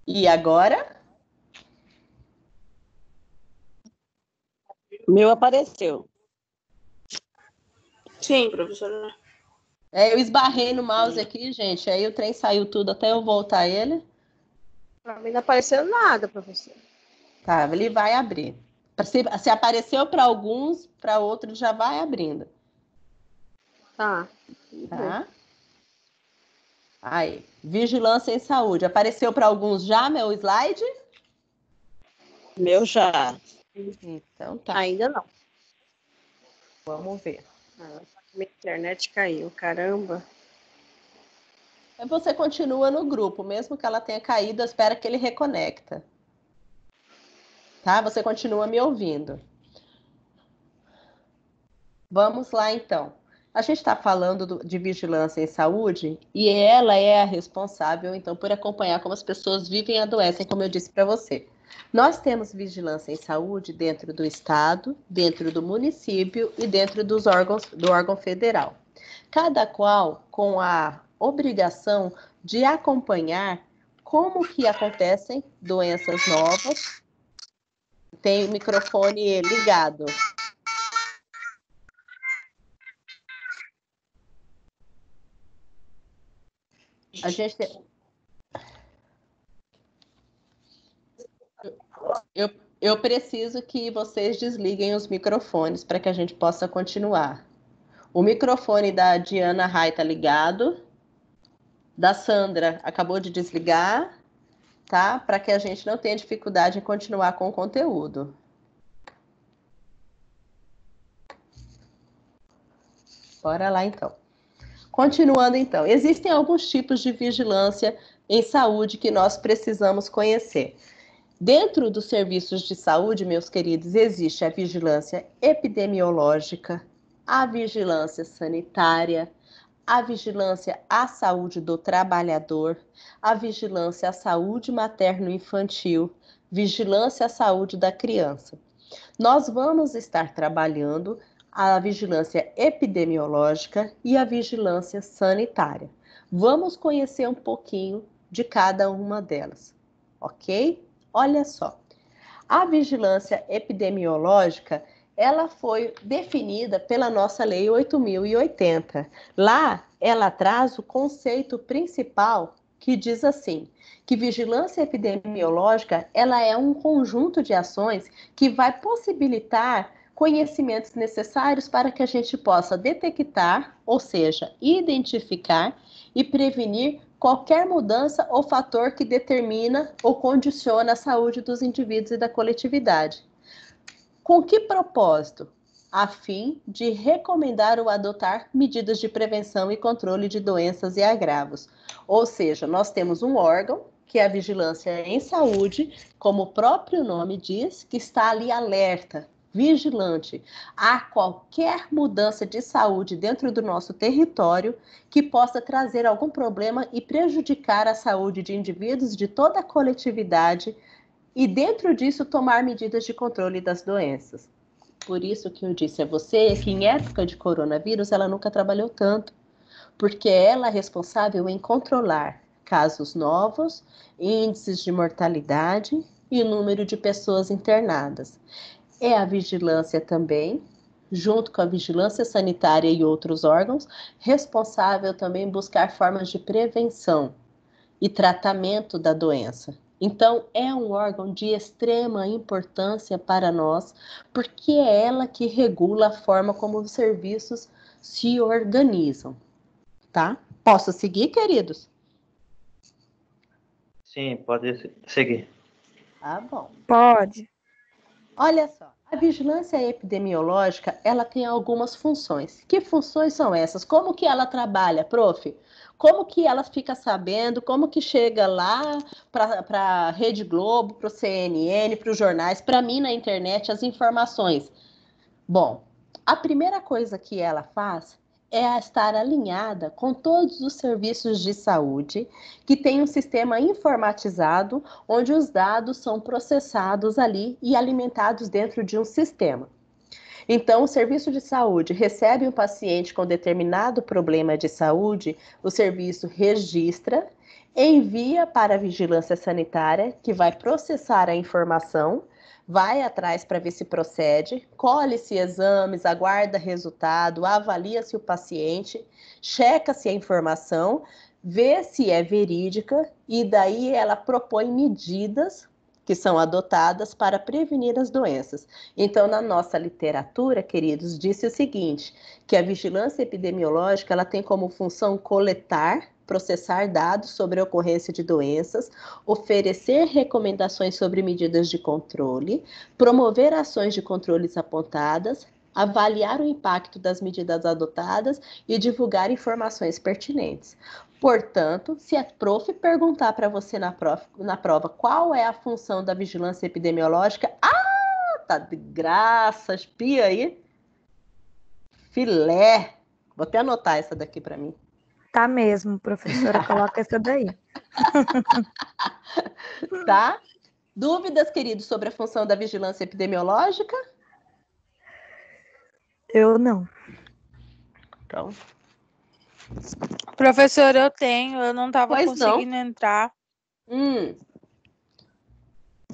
[SPEAKER 1] E agora?
[SPEAKER 2] O meu apareceu.
[SPEAKER 4] Sim, professora.
[SPEAKER 1] Eu esbarrei no mouse aqui, gente, aí o trem saiu tudo até eu voltar ele.
[SPEAKER 3] Pra mim não apareceu nada, professora.
[SPEAKER 1] Tá, ele vai abrir. Se apareceu para alguns, para outros já vai abrindo.
[SPEAKER 3] Tá.
[SPEAKER 1] Tá? Aí, vigilância em saúde. Apareceu para alguns já meu slide?
[SPEAKER 2] Meu já.
[SPEAKER 1] Então tá,
[SPEAKER 3] Ainda não.
[SPEAKER 1] vamos ver.
[SPEAKER 3] Minha internet caiu, caramba.
[SPEAKER 1] Você continua no grupo, mesmo que ela tenha caído, espera que ele reconecta. Tá? Você continua me ouvindo. Vamos lá, então. A gente está falando de vigilância em saúde e ela é a responsável, então, por acompanhar como as pessoas vivem e adoecem, como eu disse para você. Nós temos vigilância em saúde dentro do estado, dentro do município e dentro dos órgãos do órgão federal. Cada qual com a obrigação de acompanhar como que acontecem doenças novas. Tem o microfone ligado. A gente tem... Eu preciso que vocês desliguem os microfones para que a gente possa continuar. O microfone da Diana Rai está ligado. Da Sandra acabou de desligar, tá? Para que a gente não tenha dificuldade em continuar com o conteúdo. Bora lá, então. Continuando, então. Existem alguns tipos de vigilância em saúde que nós precisamos conhecer. Dentro dos serviços de saúde, meus queridos, existe a vigilância epidemiológica, a vigilância sanitária, a vigilância à saúde do trabalhador, a vigilância à saúde materno-infantil, vigilância à saúde da criança. Nós vamos estar trabalhando a vigilância epidemiológica e a vigilância sanitária. Vamos conhecer um pouquinho de cada uma delas, ok? Olha só, a vigilância epidemiológica, ela foi definida pela nossa Lei 8.080. Lá, ela traz o conceito principal que diz assim, que vigilância epidemiológica, ela é um conjunto de ações que vai possibilitar conhecimentos necessários para que a gente possa detectar, ou seja, identificar e prevenir qualquer mudança ou fator que determina ou condiciona a saúde dos indivíduos e da coletividade. Com que propósito? A fim de recomendar ou adotar medidas de prevenção e controle de doenças e agravos. Ou seja, nós temos um órgão, que é a vigilância em saúde, como o próprio nome diz, que está ali alerta, vigilante a qualquer mudança de saúde dentro do nosso território que possa trazer algum problema e prejudicar a saúde de indivíduos de toda a coletividade e dentro disso tomar medidas de controle das doenças. Por isso que eu disse a você que em época de coronavírus ela nunca trabalhou tanto, porque ela é responsável em controlar casos novos, índices de mortalidade e número de pessoas internadas. É a vigilância também, junto com a vigilância sanitária e outros órgãos, responsável também em buscar formas de prevenção e tratamento da doença. Então, é um órgão de extrema importância para nós, porque é ela que regula a forma como os serviços se organizam, tá? Posso seguir, queridos?
[SPEAKER 7] Sim, pode seguir.
[SPEAKER 1] Tá bom.
[SPEAKER 6] Pode.
[SPEAKER 1] Olha só, a vigilância epidemiológica, ela tem algumas funções. Que funções são essas? Como que ela trabalha, prof? Como que ela fica sabendo, como que chega lá para a Rede Globo, para o CNN, para os jornais, para mim na internet, as informações? Bom, a primeira coisa que ela faz é estar alinhada com todos os serviços de saúde que tem um sistema informatizado, onde os dados são processados ali e alimentados dentro de um sistema. Então, o serviço de saúde recebe um paciente com determinado problema de saúde, o serviço registra, envia para a vigilância sanitária, que vai processar a informação, vai atrás para ver se procede, colhe-se exames, aguarda resultado, avalia-se o paciente, checa-se a informação, vê se é verídica e daí ela propõe medidas que são adotadas para prevenir as doenças. Então, na nossa literatura, queridos, disse o seguinte, que a vigilância epidemiológica ela tem como função coletar, processar dados sobre a ocorrência de doenças, oferecer recomendações sobre medidas de controle, promover ações de controles apontadas, avaliar o impacto das medidas adotadas e divulgar informações pertinentes. Portanto, se a prof perguntar para você na prova qual é a função da vigilância epidemiológica, tá de graça, espia aí, filé. Vou até anotar essa daqui para mim.
[SPEAKER 6] Tá mesmo, professora, coloca essa daí.
[SPEAKER 1] Tá? Dúvidas, queridos, sobre a função da vigilância epidemiológica?
[SPEAKER 6] Eu não.
[SPEAKER 1] Então,
[SPEAKER 6] Professor, eu não estava
[SPEAKER 1] Pois não.
[SPEAKER 6] conseguindo entrar.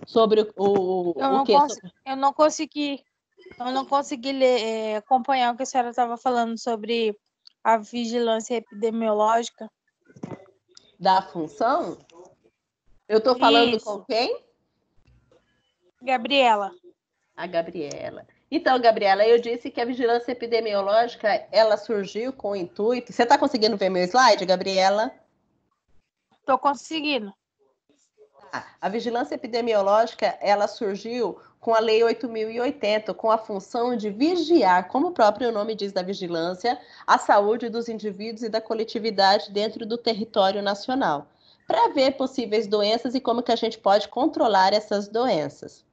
[SPEAKER 1] Sobre
[SPEAKER 6] Eu
[SPEAKER 1] o
[SPEAKER 6] não,
[SPEAKER 1] quê?
[SPEAKER 6] eu não consegui ler, acompanhar o que a senhora estava falando sobre a vigilância epidemiológica.
[SPEAKER 1] Da função? Eu estou falando
[SPEAKER 6] Isso.
[SPEAKER 1] com quem?
[SPEAKER 6] Gabriela.
[SPEAKER 1] A Gabriela. Então, Gabriela, eu disse que a vigilância epidemiológica, ela surgiu com o intuito... Você está conseguindo ver meu slide, Gabriela?
[SPEAKER 6] Estou conseguindo.
[SPEAKER 1] A vigilância epidemiológica, ela surgiu com a Lei 8.080, com a função de vigiar, como o próprio nome diz da vigilância, a saúde dos indivíduos e da coletividade dentro do território nacional, para ver possíveis doenças e como que a gente pode controlar essas doenças.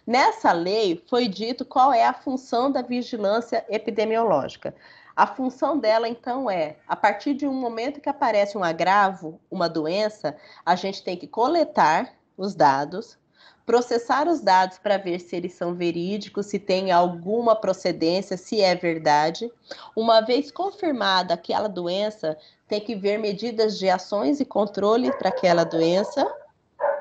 [SPEAKER 1] Nessa lei foi dito qual é a função da vigilância epidemiológica. A função dela, então, é, a partir de um momento que aparece um agravo, uma doença, a gente tem que coletar os dados, processar os dados para ver se eles são verídicos, se tem alguma procedência, se é verdade. Uma vez confirmada aquela doença, tem que ver medidas de ações e controle para aquela doença,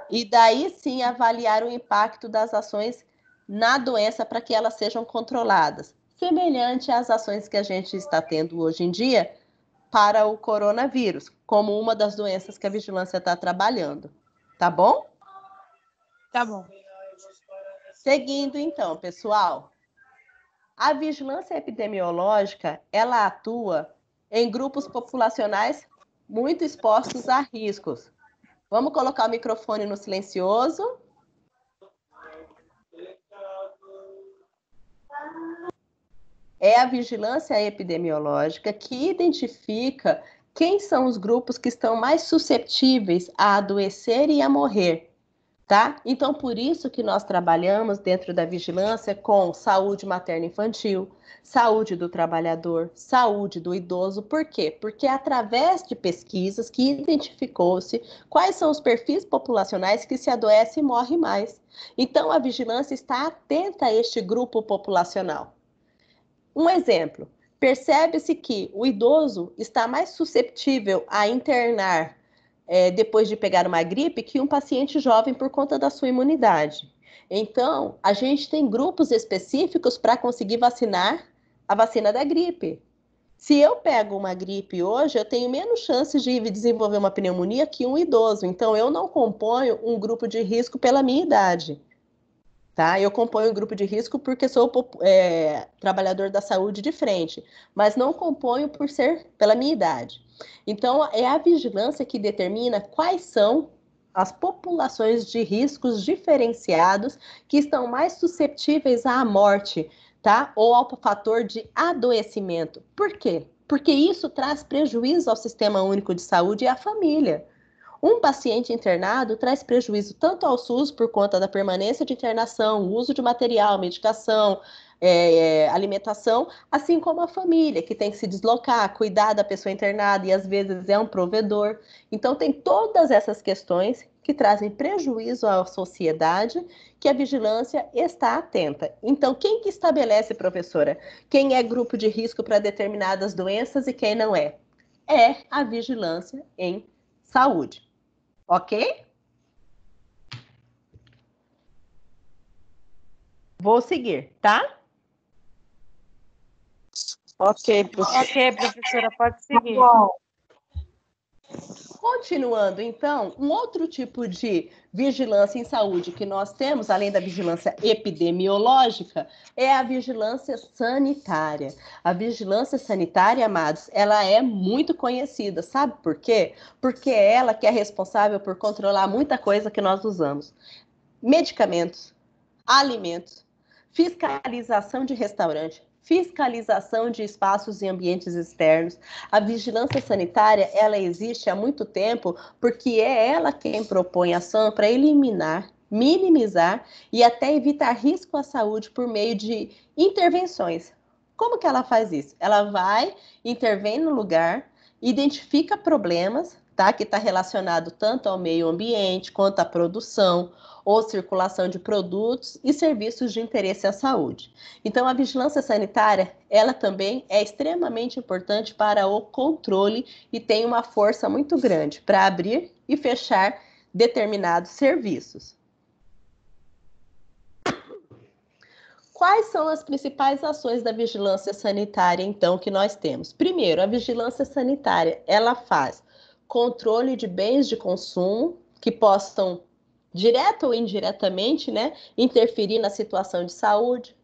[SPEAKER 1] e daí sim avaliar o impacto das ações na doença para que elas sejam controladas, semelhante às ações que a gente está tendo hoje em dia para o coronavírus, como uma das doenças que a vigilância está trabalhando. Tá bom?
[SPEAKER 6] Tá bom.
[SPEAKER 1] Seguindo então, pessoal, a vigilância epidemiológica, ela atua em grupos populacionais muito expostos a riscos. Vamos colocar o microfone no silencioso. É a vigilância epidemiológica que identifica quem são os grupos que estão mais suscetíveis a adoecer e a morrer, tá? Então, por isso que nós trabalhamos dentro da vigilância com saúde materno-infantil, saúde do trabalhador, saúde do idoso. Por quê? Porque é através de pesquisas que identificou-se quais são os perfis populacionais que se adoecem e morrem mais. Então, a vigilância está atenta a este grupo populacional. Um exemplo, percebe-se que o idoso está mais suscetível a internar depois de pegar uma gripe que um paciente jovem por conta da sua imunidade. Então, a gente tem grupos específicos para conseguir vacinar a vacina da gripe. Se eu pego uma gripe hoje, eu tenho menos chances de desenvolver uma pneumonia que um idoso. Então, eu não componho um grupo de risco pela minha idade. Tá? Eu componho um grupo de risco porque sou trabalhador da saúde de frente, mas não componho por ser pela minha idade. Então, é a vigilância que determina quais são as populações de riscos diferenciados que estão mais suscetíveis à morte, tá? Ou ao fator de adoecimento. Por quê? Porque isso traz prejuízo ao Sistema Único de Saúde e à família. Um paciente internado traz prejuízo tanto ao SUS por conta da permanência de internação, uso de material, medicação, alimentação, assim como a família, que tem que se deslocar, cuidar da pessoa internada e às vezes é um provedor. Então, tem todas essas questões que trazem prejuízo à sociedade, que a vigilância está atenta. Então, quem que estabelece, professora, quem é grupo de risco para determinadas doenças e quem não é? É a vigilância em saúde. Ok? Vou seguir, tá?
[SPEAKER 2] Ok, professora.
[SPEAKER 6] Ok, professora, pode seguir.
[SPEAKER 1] Continuando, então, um outro tipo de vigilância em saúde que nós temos, além da vigilância epidemiológica, é a vigilância sanitária. A vigilância sanitária, amados, ela é muito conhecida, sabe por quê? Porque é ela que é responsável por controlar muita coisa que nós usamos. Medicamentos, alimentos, fiscalização de restaurante, fiscalização de espaços e ambientes externos. A vigilância sanitária, ela existe há muito tempo porque é ela quem propõe ação para eliminar, minimizar e até evitar risco à saúde por meio de intervenções. Como que ela faz isso? Ela vai, intervém no lugar, identifica problemas, tá? Que está relacionado tanto ao meio ambiente quanto à produção ou circulação de produtos e serviços de interesse à saúde. Então, a vigilância sanitária, ela também é extremamente importante para o controle e tem uma força muito grande para abrir e fechar determinados serviços. Quais são as principais ações da vigilância sanitária, então, que nós temos? Primeiro, a vigilância sanitária, ela faz controle de bens de consumo que possam, direta ou indiretamente, né, interferir na situação de saúde.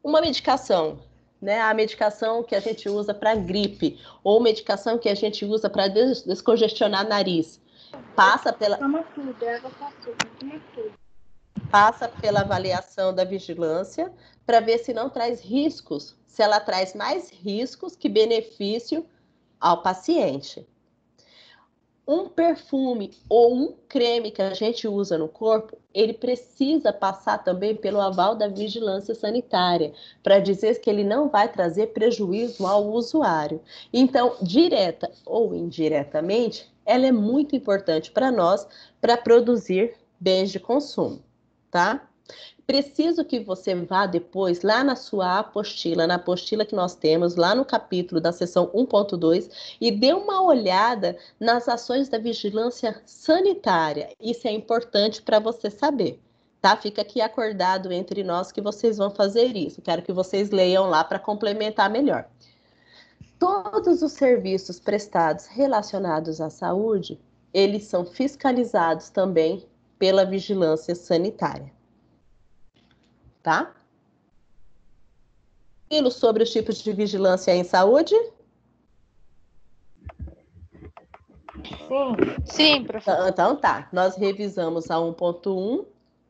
[SPEAKER 1] Uma medicação, né, a medicação que a gente usa para gripe, ou medicação que a gente usa para descongestionar nariz, passa pela avaliação da vigilância para ver se não traz riscos, se ela traz mais riscos que benefício ao paciente. Um perfume ou um creme que a gente usa no corpo, ele precisa passar também pelo aval da vigilância sanitária, para dizer que ele não vai trazer prejuízo ao usuário. Então, direta ou indiretamente, ela é muito importante para nós, para produzir bens de consumo, tá? Preciso que você vá depois lá na sua apostila, na apostila que nós temos, lá no capítulo da seção 1.2, e dê uma olhada nas ações da vigilância sanitária. Isso é importante para você saber, tá? Fica aqui acordado entre nós que vocês vão fazer isso. Quero que vocês leiam lá para complementar melhor. Todos os serviços prestados relacionados à saúde, eles são fiscalizados também pela vigilância sanitária. Tá? Sobre os tipos de vigilância em saúde?
[SPEAKER 6] Sim, professor.
[SPEAKER 1] Então tá, nós revisamos a 1.1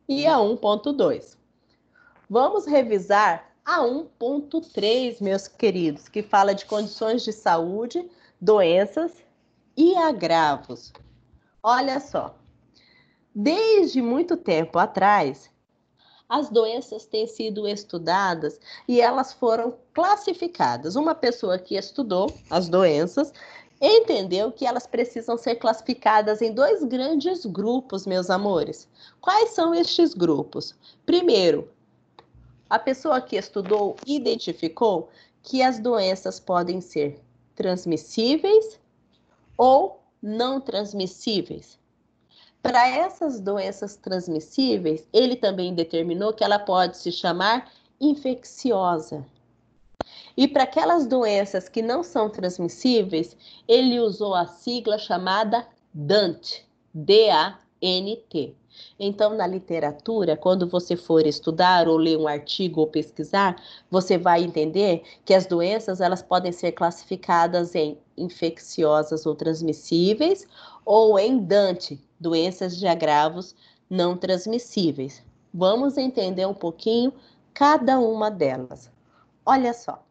[SPEAKER 1] e a 1.2. Vamos revisar a 1.3, meus queridos, que fala de condições de saúde, doenças e agravos. Olha só, desde muito tempo atrás, as doenças têm sido estudadas e elas foram classificadas. Uma pessoa que estudou as doenças entendeu que elas precisam ser classificadas em 2 grandes grupos, meus amores. Quais são estes grupos? Primeiro, a pessoa que estudou identificou que as doenças podem ser transmissíveis ou não transmissíveis. Para essas doenças transmissíveis, ele também determinou que ela pode se chamar infecciosa. E para aquelas doenças que não são transmissíveis, ele usou a sigla chamada DANT, D-A-N-T. Então, na literatura, quando você for estudar ou ler um artigo ou pesquisar, você vai entender que as doenças elas podem ser classificadas em infecciosas ou transmissíveis ou em DANT, doenças de agravos não transmissíveis. Vamos entender um pouquinho cada uma delas. Olha só.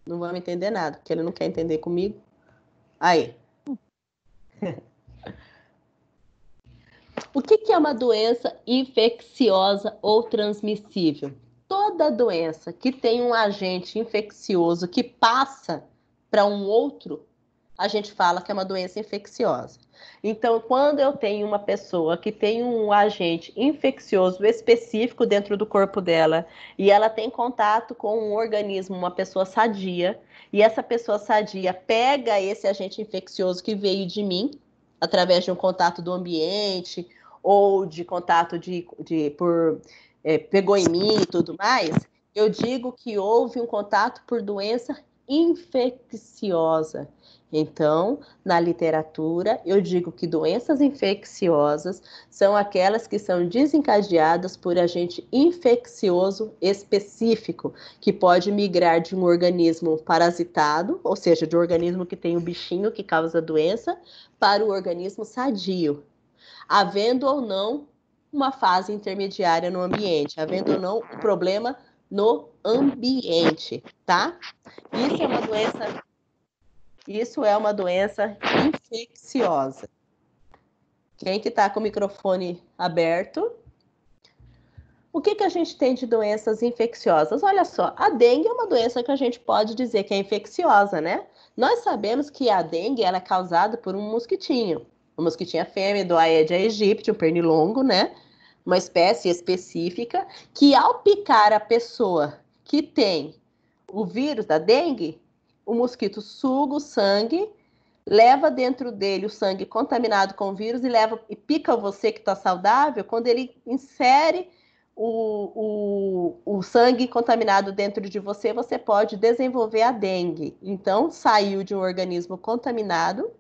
[SPEAKER 1] Não vamos entender nada, porque ele não quer entender comigo. Aí. O que é uma doença infecciosa ou transmissível? Toda doença que tem um agente infeccioso que passa para um outro, a gente fala que é uma doença infecciosa. Então, quando eu tenho uma pessoa que tem um agente infeccioso específico dentro do corpo dela e ela tem contato com um organismo, uma pessoa sadia, e essa pessoa sadia pega esse agente infeccioso que veio de mim, através de um contato do ambiente ou de contato pegou em mim e tudo mais, eu digo que houve um contato por doença infecciosa. Então, na literatura, eu digo que doenças infecciosas são aquelas que são desencadeadas por agente infeccioso específico, que pode migrar de um organismo parasitado, ou seja, de um organismo que tem o bichinho que causa a doença, para o organismo sadio, havendo ou não uma fase intermediária no ambiente, havendo ou não um problema no ambiente, tá? Isso é uma doença infecciosa. Quem que está com o microfone aberto? O que a gente tem de doenças infecciosas? Olha só, a dengue é uma doença que a gente pode dizer que é infecciosa, né? Nós sabemos que a dengue ela é causada por um mosquitinho. O mosquitinho fêmea do Aedes aegypti, um pernilongo, né? Uma espécie específica que ao picar a pessoa que tem o vírus da dengue, o mosquito suga o sangue, leva dentro dele o sangue contaminado com o vírus e pica você que está saudável. Quando ele insere o sangue contaminado dentro de você, você pode desenvolver a dengue. Então, saiu de um organismo contaminado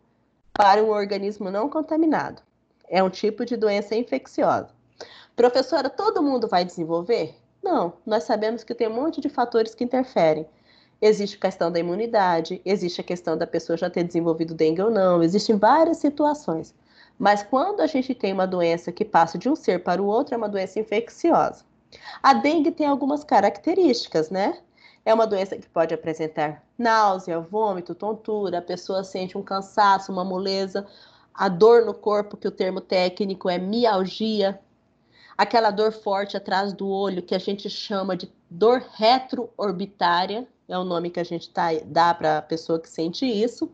[SPEAKER 1] para um organismo não contaminado. É um tipo de doença infecciosa. Professora, todo mundo vai desenvolver? Não, nós sabemos que tem um monte de fatores que interferem. Existe a questão da imunidade, existe a questão da pessoa já ter desenvolvido dengue ou não, existem várias situações. Mas quando a gente tem uma doença que passa de um ser para o outro, é uma doença infecciosa. A dengue tem algumas características, né? É uma doença que pode apresentar náusea, vômito, tontura, a pessoa sente um cansaço, uma moleza, a dor no corpo, que o termo técnico é mialgia, aquela dor forte atrás do olho, que a gente chama de dor retroorbitária, é o nome que a gente dá para a pessoa que sente isso,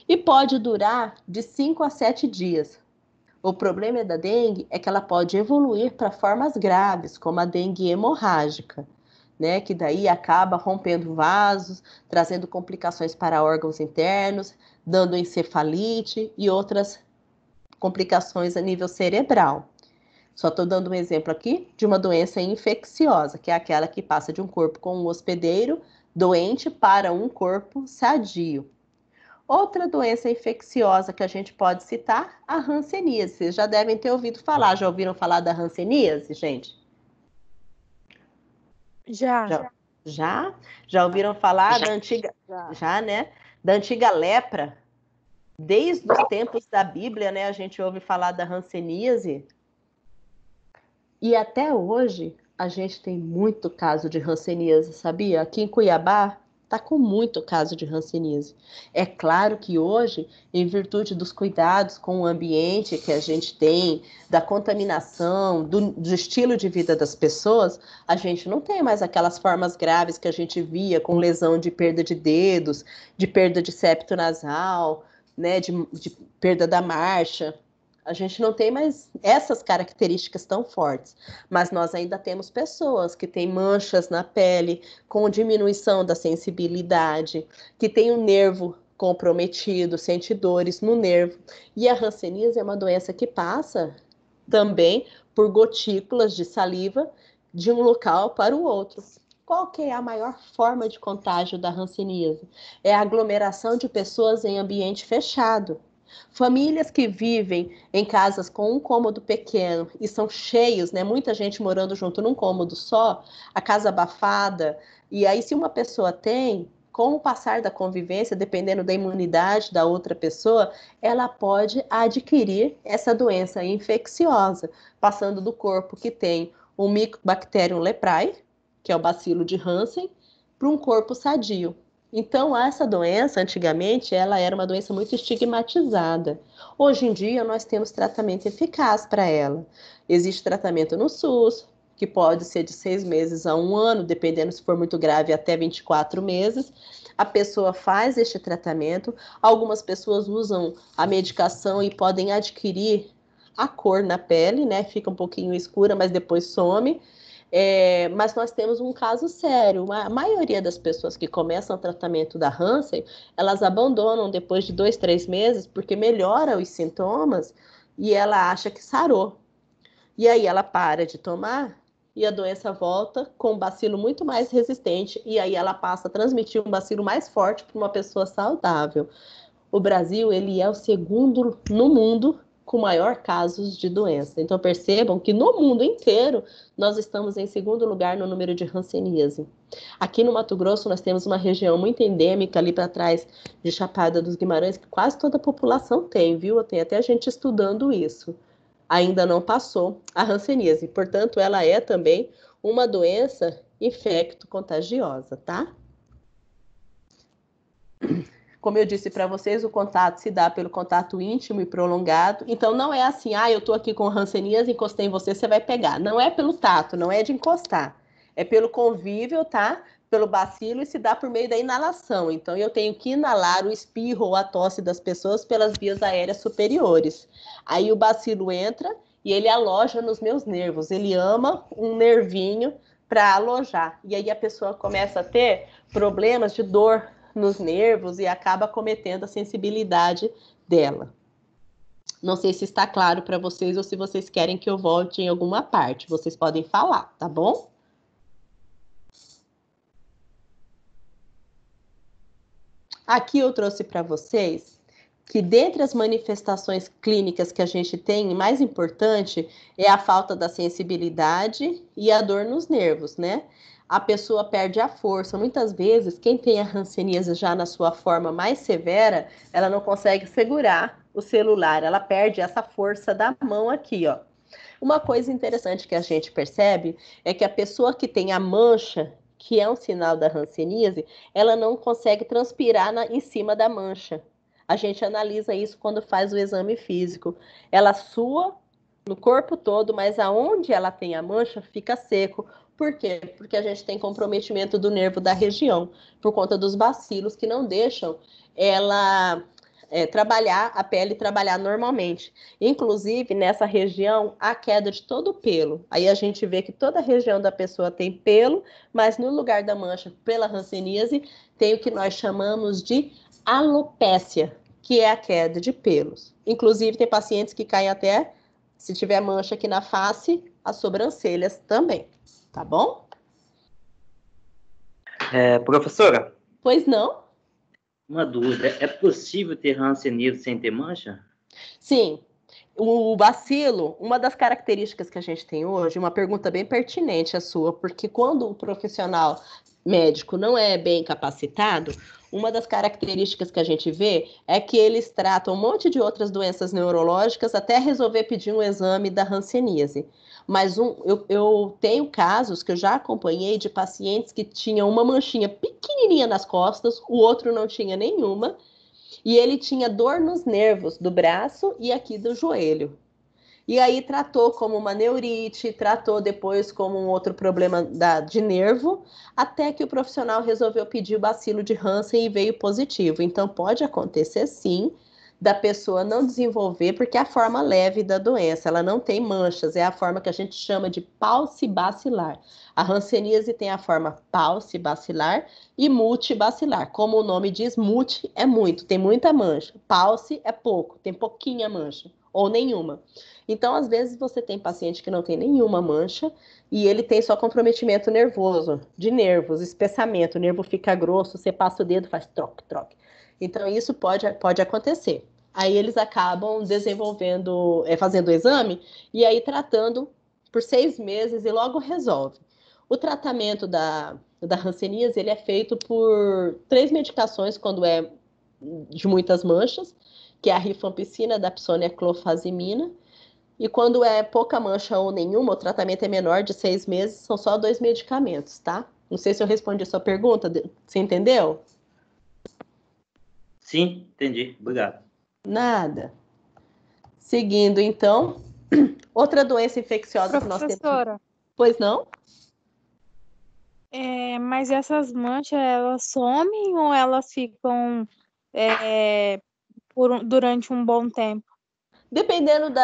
[SPEAKER 1] e pode durar de 5 a 7 dias. O problema da dengue é que ela pode evoluir para formas graves, como a dengue hemorrágica, né? Que daí acaba rompendo vasos, trazendo complicações para órgãos internos, dando encefalite e outras complicações a nível cerebral. Só estou dando um exemplo aqui de uma doença infecciosa, que é aquela que passa de um corpo com um hospedeiro doente para um corpo sadio. Outra doença infecciosa que a gente pode citar, a hanseníase. Vocês já devem ter ouvido falar. Já ouviram falar da hanseníase, gente? Já? Já ouviram falar da antiga... Já, né? Da antiga lepra? Desde os tempos da Bíblia, né? A gente ouve falar da hanseníase. E até hoje, a gente tem muito caso de hanseníase, sabia? Aqui em Cuiabá, está com muito caso de hanseníase. É claro que hoje, em virtude dos cuidados com o ambiente que a gente tem, da contaminação, do estilo de vida das pessoas, a gente não tem mais aquelas formas graves que a gente via com lesão de perda de dedos, de perda de septo nasal, né, de perda da marcha. A gente não tem mais essas características tão fortes, mas nós ainda temos pessoas que têm manchas na pele, com diminuição da sensibilidade, que tem o nervo comprometido, sente dores no nervo. E a hanseníase é uma doença que passa também por gotículas de saliva de um local para o outro. Qual que é a maior forma de contágio da hanseníase? É a aglomeração de pessoas em ambiente fechado. Famílias que vivem em casas com um cômodo pequeno e são cheios, né? Muita gente morando junto num cômodo só, a casa abafada. E aí, se uma pessoa tem, com o passar da convivência, dependendo da imunidade da outra pessoa, ela pode adquirir essa doença infecciosa, passando do corpo que tem o Mycobacterium leprae, que é o bacilo de Hansen, para um corpo sadio. Então, essa doença, antigamente, ela era uma doença muito estigmatizada. Hoje em dia, nós temos tratamento eficaz para ela. Existe tratamento no SUS, que pode ser de 6 meses a 1 ano, dependendo se for muito grave, até 24 meses. A pessoa faz este tratamento. Algumas pessoas usam a medicação e podem adquirir a cor na pele, né? Fica um pouquinho escura, mas depois some. Mas nós temos um caso sério. A maioria das pessoas que começam o tratamento da Hansen, elas abandonam depois de 2, 3 meses, porque melhora os sintomas e ela acha que sarou. E aí ela para de tomar e a doença volta com um bacilo muito mais resistente e aí ela passa a transmitir um bacilo mais forte para uma pessoa saudável. O Brasil, ele é o segundo no mundo com maior casos de doença. Então, percebam que no mundo inteiro, nós estamos em segundo lugar no número de hanseníase. Aqui no Mato Grosso, nós temos uma região muito endêmica ali para trás de Chapada dos Guimarães, que quase toda a população tem, viu? Tem até gente estudando isso. Ainda não passou a hanseníase. Portanto, ela é também uma doença infecto-contagiosa, tá? Como eu disse para vocês, o contato se dá pelo contato íntimo e prolongado. Então, não é assim, eu estou aqui com hanseníase, encostei em você, você vai pegar. Não é pelo tato, não é de encostar. É pelo convívio, tá? Pelo bacilo e se dá por meio da inalação. Então, eu tenho que inalar o espirro ou a tosse das pessoas pelas vias aéreas superiores. Aí o bacilo entra e ele aloja nos meus nervos. Ele ama um nervinho para alojar. E aí a pessoa começa a ter problemas de dor nos nervos e acaba cometendo a sensibilidade dela. Não sei se está claro para vocês ou se vocês querem que eu volte em alguma parte. Vocês podem falar, tá bom? Aqui eu trouxe para vocês que dentre as manifestações clínicas que a gente tem, mais importante é a falta da sensibilidade e a dor nos nervos, né? A pessoa perde a força. Muitas vezes, quem tem a hanseníase já na sua forma mais severa, ela não consegue segurar o celular, ela perde essa força da mão aqui, ó. Uma coisa interessante que a gente percebe é que a pessoa que tem a mancha, que é um sinal da hanseníase, ela não consegue transpirar em cima da mancha. A gente analisa isso quando faz o exame físico. Ela sua no corpo todo, mas aonde ela tem a mancha fica seco. Por quê? Porque a gente tem comprometimento do nervo da região, por conta dos bacilos que não deixam ela trabalhar, a pele trabalhar normalmente. Inclusive, nessa região, a queda de todo o pelo. Aí a gente vê que toda a região da pessoa tem pelo, mas no lugar da mancha, pela hanseníase, tem o que nós chamamos de alopécia, que é a queda de pelos. Inclusive, tem pacientes que caem até, se tiver mancha aqui na face, as sobrancelhas também. Tá bom?
[SPEAKER 7] Professora?
[SPEAKER 1] Pois não?
[SPEAKER 7] Uma dúvida. É possível ter hanseníase sem ter mancha?
[SPEAKER 1] Sim. O bacilo, uma das características que a gente tem hoje, uma pergunta bem pertinente a sua, porque quando o profissional médico não é bem capacitado, uma das características que a gente vê é que eles tratam um monte de outras doenças neurológicas até resolver pedir um exame da hanseníase. Mas eu tenho casos que eu já acompanhei de pacientes que tinham uma manchinha pequenininha nas costas, o outro não tinha nenhuma, e ele tinha dor nos nervos do braço e aqui do joelho. E aí tratou como uma neurite, tratou depois como um outro problema de nervo, até que o profissional resolveu pedir o bacilo de Hansen e veio positivo. Então pode acontecer sim da pessoa não desenvolver, porque é a forma leve da doença, ela não tem manchas, é a forma que a gente chama de paucibacilar. A hanseníase tem a forma paucibacilar e multibacilar. Como o nome diz, multi é muito, tem muita mancha. Pauci é pouco, tem pouquinha mancha, ou nenhuma. Então, às vezes, você tem paciente que não tem nenhuma mancha e ele tem só comprometimento nervoso, de nervos, espessamento, o nervo fica grosso, você passa o dedo, faz troque, troque. Então, isso pode acontecer. Aí eles acabam desenvolvendo, fazendo o exame e aí tratando por 6 meses e logo resolve. O tratamento da hanseníase, ele é feito por 3 medicações quando é de muitas manchas, que é a rifampicina, dapsona e a clofazimina. E quando é pouca mancha ou nenhuma, o tratamento é menor de 6 meses, são só 2 medicamentos, tá? Não sei se eu respondi a sua pergunta, você entendeu?
[SPEAKER 7] Sim, entendi. Obrigado.
[SPEAKER 1] Nada. Seguindo, então, outra doença infecciosa que nós temos.
[SPEAKER 6] Professora,
[SPEAKER 1] Pois não?
[SPEAKER 6] mas essas manchas, elas somem ou elas ficam durante um bom tempo?
[SPEAKER 1] Dependendo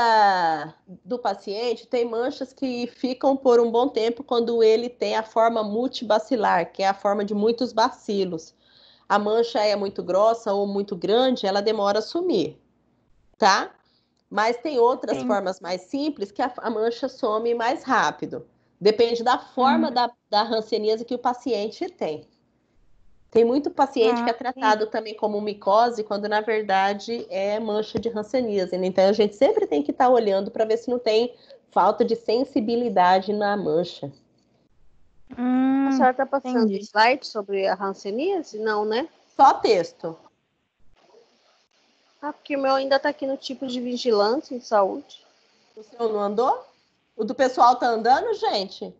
[SPEAKER 1] do paciente, tem manchas que ficam por um bom tempo quando ele tem a forma multibacilar, que é a forma de muitos bacilos. A mancha é muito grossa ou muito grande, ela demora a sumir, tá? Mas tem outras formas mais simples que a mancha some mais rápido. Depende da forma da hanseníase que o paciente tem. Tem muito paciente que é tratado também como micose, quando na verdade é mancha de hanseníase. Né? Então a gente sempre tem que estar olhando para ver se não tem falta de sensibilidade na mancha.
[SPEAKER 3] A senhora está passando slide sobre a hanseníase? Não, né?
[SPEAKER 1] Só texto.
[SPEAKER 3] Porque o meu ainda está aqui no tipo de vigilância em saúde.
[SPEAKER 1] O seu não andou? O do pessoal tá andando, gente?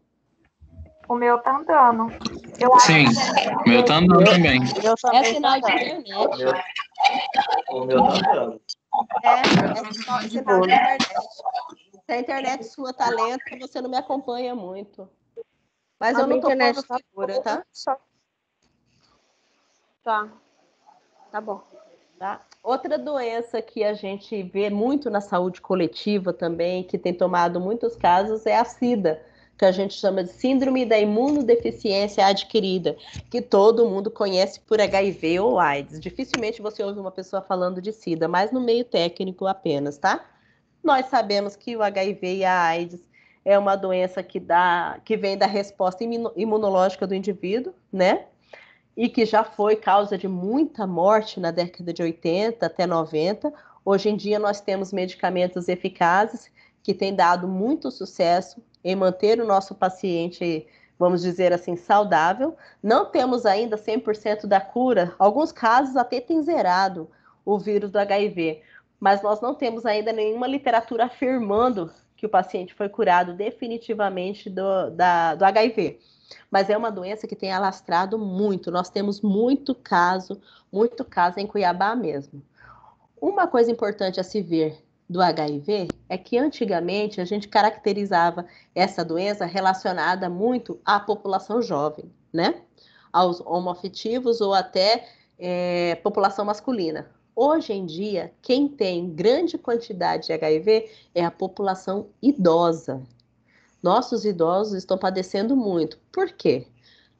[SPEAKER 6] O meu tá andando. Eu acho
[SPEAKER 5] Sim, o meu tá andando também.
[SPEAKER 1] É sinal de internet.
[SPEAKER 7] O meu tá dando.
[SPEAKER 1] É sinal de internet. Se a internet sua tá lenta, você não me acompanha muito. Mas
[SPEAKER 3] A
[SPEAKER 1] eu
[SPEAKER 3] minha
[SPEAKER 1] não tô
[SPEAKER 3] internet
[SPEAKER 1] pondo
[SPEAKER 3] tá
[SPEAKER 1] figura,
[SPEAKER 3] boa,
[SPEAKER 1] tá?
[SPEAKER 3] só. Tá. Tá bom.
[SPEAKER 1] Tá? Outra doença que a gente vê muito na saúde coletiva também, que tem tomado muitos casos, é a SIDA, que a gente chama de Síndrome da Imunodeficiência Adquirida, que todo mundo conhece por HIV ou AIDS. Dificilmente você ouve uma pessoa falando de SIDA, mas no meio técnico apenas, tá? Nós sabemos que o HIV e a AIDS é uma doença que vem da resposta imunológica do indivíduo, né? E que já foi causa de muita morte na década de 80 até 90. Hoje em dia nós temos medicamentos eficazes que têm dado muito sucesso em manter o nosso paciente, vamos dizer assim, saudável. Não temos ainda 100% da cura, alguns casos até têm zerado o vírus do HIV, mas nós não temos ainda nenhuma literatura afirmando que o paciente foi curado definitivamente do HIV. Mas é uma doença que tem alastrado muito. Nós temos muito caso em Cuiabá mesmo. Uma coisa importante a se ver do HIV é que antigamente a gente caracterizava essa doença relacionada muito à população jovem, né? Aos homoafetivos ou até população masculina. Hoje em dia, quem tem grande quantidade de HIV é a população idosa. Nossos idosos estão padecendo muito. Por quê?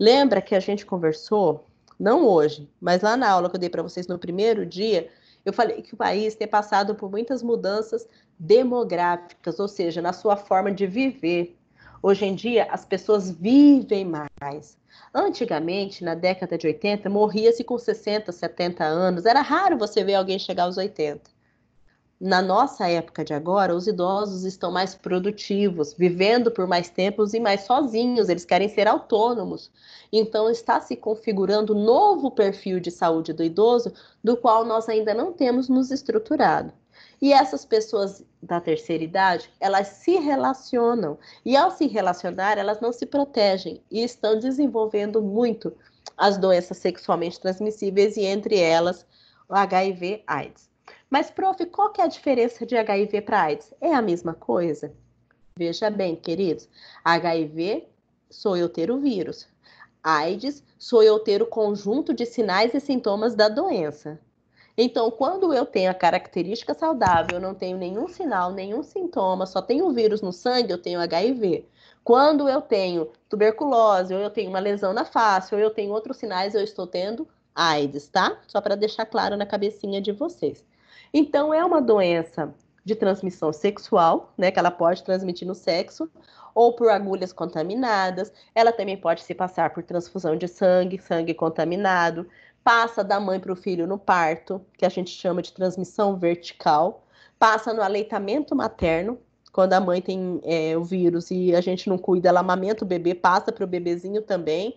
[SPEAKER 1] Lembra que a gente conversou, não hoje, mas lá na aula que eu dei para vocês no primeiro dia, eu falei que o país tem passado por muitas mudanças demográficas, ou seja, na sua forma de viver. Hoje em dia, as pessoas vivem mais. Antigamente, na década de 80, morria-se com 60, 70 anos. Era raro você ver alguém chegar aos 80. Na nossa época de agora, os idosos estão mais produtivos, vivendo por mais tempos e mais sozinhos, eles querem ser autônomos. Então, está se configurando um novo perfil de saúde do idoso, do qual nós ainda não temos nos estruturado. E essas pessoas da terceira idade, elas se relacionam. E ao se relacionar, elas não se protegem e estão desenvolvendo muito as doenças sexualmente transmissíveis e entre elas o HIV/AIDS. Mas, prof, qual que é a diferença de HIV para AIDS? É a mesma coisa? Veja bem, queridos, HIV sou eu ter o vírus. AIDS sou eu ter o conjunto de sinais e sintomas da doença. Então, quando eu tenho a característica saudável, eu não tenho nenhum sinal, nenhum sintoma, só tenho o vírus no sangue, eu tenho HIV. Quando eu tenho tuberculose, ou eu tenho uma lesão na face, ou eu tenho outros sinais, eu estou tendo AIDS, tá? Só para deixar claro na cabecinha de vocês. Então, é uma doença de transmissão sexual, né, que ela pode transmitir no sexo, ou por agulhas contaminadas. Ela também pode se passar por transfusão de sangue, sangue contaminado, passa da mãe para o filho no parto, que a gente chama de transmissão vertical, passa no aleitamento materno, quando a mãe tem o vírus e a gente não cuida, ela amamenta o bebê, passa para o bebezinho também,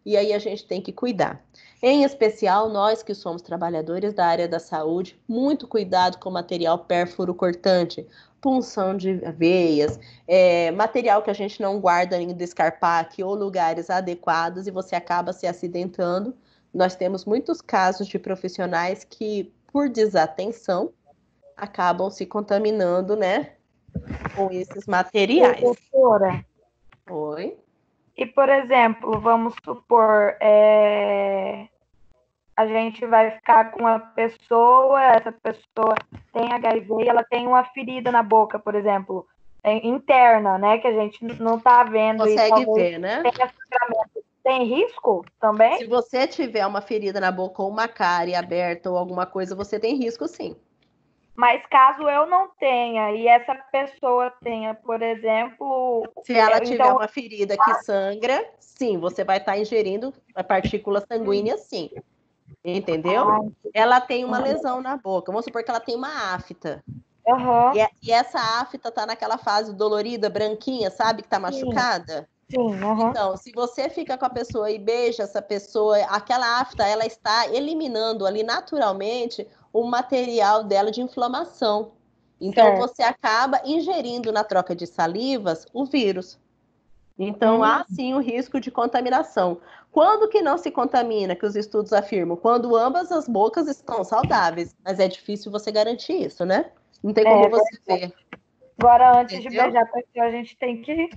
[SPEAKER 1] e aí a gente tem que cuidar. Em especial, nós que somos trabalhadores da área da saúde, muito cuidado com material pérfuro cortante, punção de veias, material que a gente não guarda em descarpaque ou lugares adequados e você acaba se acidentando. Nós temos muitos casos de profissionais que, por desatenção, acabam se contaminando, né, com esses materiais.
[SPEAKER 6] Doutora,
[SPEAKER 1] Oi?
[SPEAKER 6] e, por exemplo, vamos supor, a gente vai ficar com uma pessoa, essa pessoa tem HIV e ela tem uma ferida na boca, por exemplo, interna, né, que a gente não está vendo.
[SPEAKER 1] Consegue ver, né?
[SPEAKER 6] Tem risco também?
[SPEAKER 1] Se você tiver uma ferida na boca ou uma cárie aberta ou alguma coisa, você tem risco, sim.
[SPEAKER 6] Mas caso eu não tenha e essa pessoa tenha, por exemplo...
[SPEAKER 1] Se ela tiver uma ferida que sangra, sim, você vai estar ingerindo a partícula sanguínea, sim. Entendeu? Ela tem uma lesão na boca. Vamos supor que ela tem uma afta.
[SPEAKER 6] Uhum.
[SPEAKER 1] E essa afta tá naquela fase dolorida, branquinha, sabe? Que tá machucada.
[SPEAKER 6] Sim. Uhum.
[SPEAKER 1] Então, se você fica com a pessoa e beija essa pessoa, aquela afta, ela está eliminando ali naturalmente o material dela de inflamação. Então, você acaba ingerindo na troca de salivas o vírus. Então, há sim o risco de contaminação. Quando que não se contamina, que os estudos afirmam? Quando ambas as bocas estão saudáveis. Mas é difícil você garantir isso, né? Não tem como você ver.
[SPEAKER 6] Agora, antes de
[SPEAKER 1] Entendeu?
[SPEAKER 6] beijar a pessoa, a gente tem que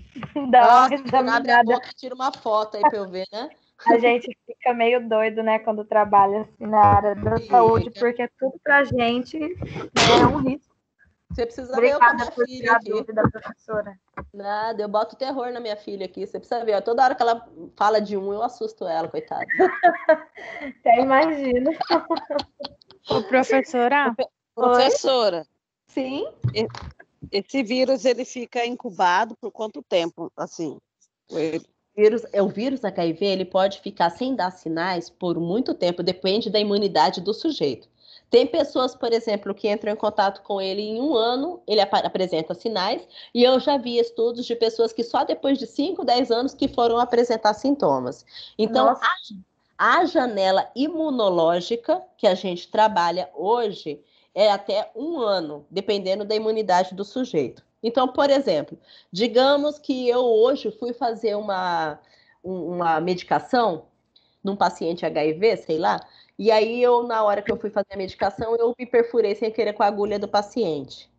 [SPEAKER 6] dar uma
[SPEAKER 1] Nossa, abre a
[SPEAKER 6] examinada.
[SPEAKER 1] boca e tira uma foto aí pra eu ver, né?
[SPEAKER 6] A gente fica meio doido, né, quando trabalha assim, na área da saúde, porque tudo pra gente é um risco.
[SPEAKER 1] Você precisa ver eu com a
[SPEAKER 6] Obrigada
[SPEAKER 1] minha
[SPEAKER 6] por
[SPEAKER 1] filha
[SPEAKER 6] tirar a
[SPEAKER 1] aqui.
[SPEAKER 6] dúvida, professora.
[SPEAKER 1] Nada, eu boto terror na minha filha aqui. Você precisa ver, ó, toda hora que ela fala de um, eu assusto ela, coitada.
[SPEAKER 6] Até imagino.
[SPEAKER 8] Ô, professora,
[SPEAKER 2] Professora,
[SPEAKER 1] Sim.
[SPEAKER 2] esse vírus ele fica incubado por quanto tempo, assim?
[SPEAKER 1] O vírus HIV, ele pode ficar sem dar sinais por muito tempo, depende da imunidade do sujeito. Tem pessoas, por exemplo, que entram em contato com ele em 1 ano, ele apresenta sinais, e eu já vi estudos de pessoas que só depois de 5, 10 anos que foram apresentar sintomas. Então, a janela imunológica que a gente trabalha hoje é até 1 ano, dependendo da imunidade do sujeito. Então, por exemplo, digamos que eu hoje fui fazer uma medicação num paciente HIV, sei lá, e aí na hora que eu fui fazer a medicação, eu me perfurei sem querer com a agulha do paciente.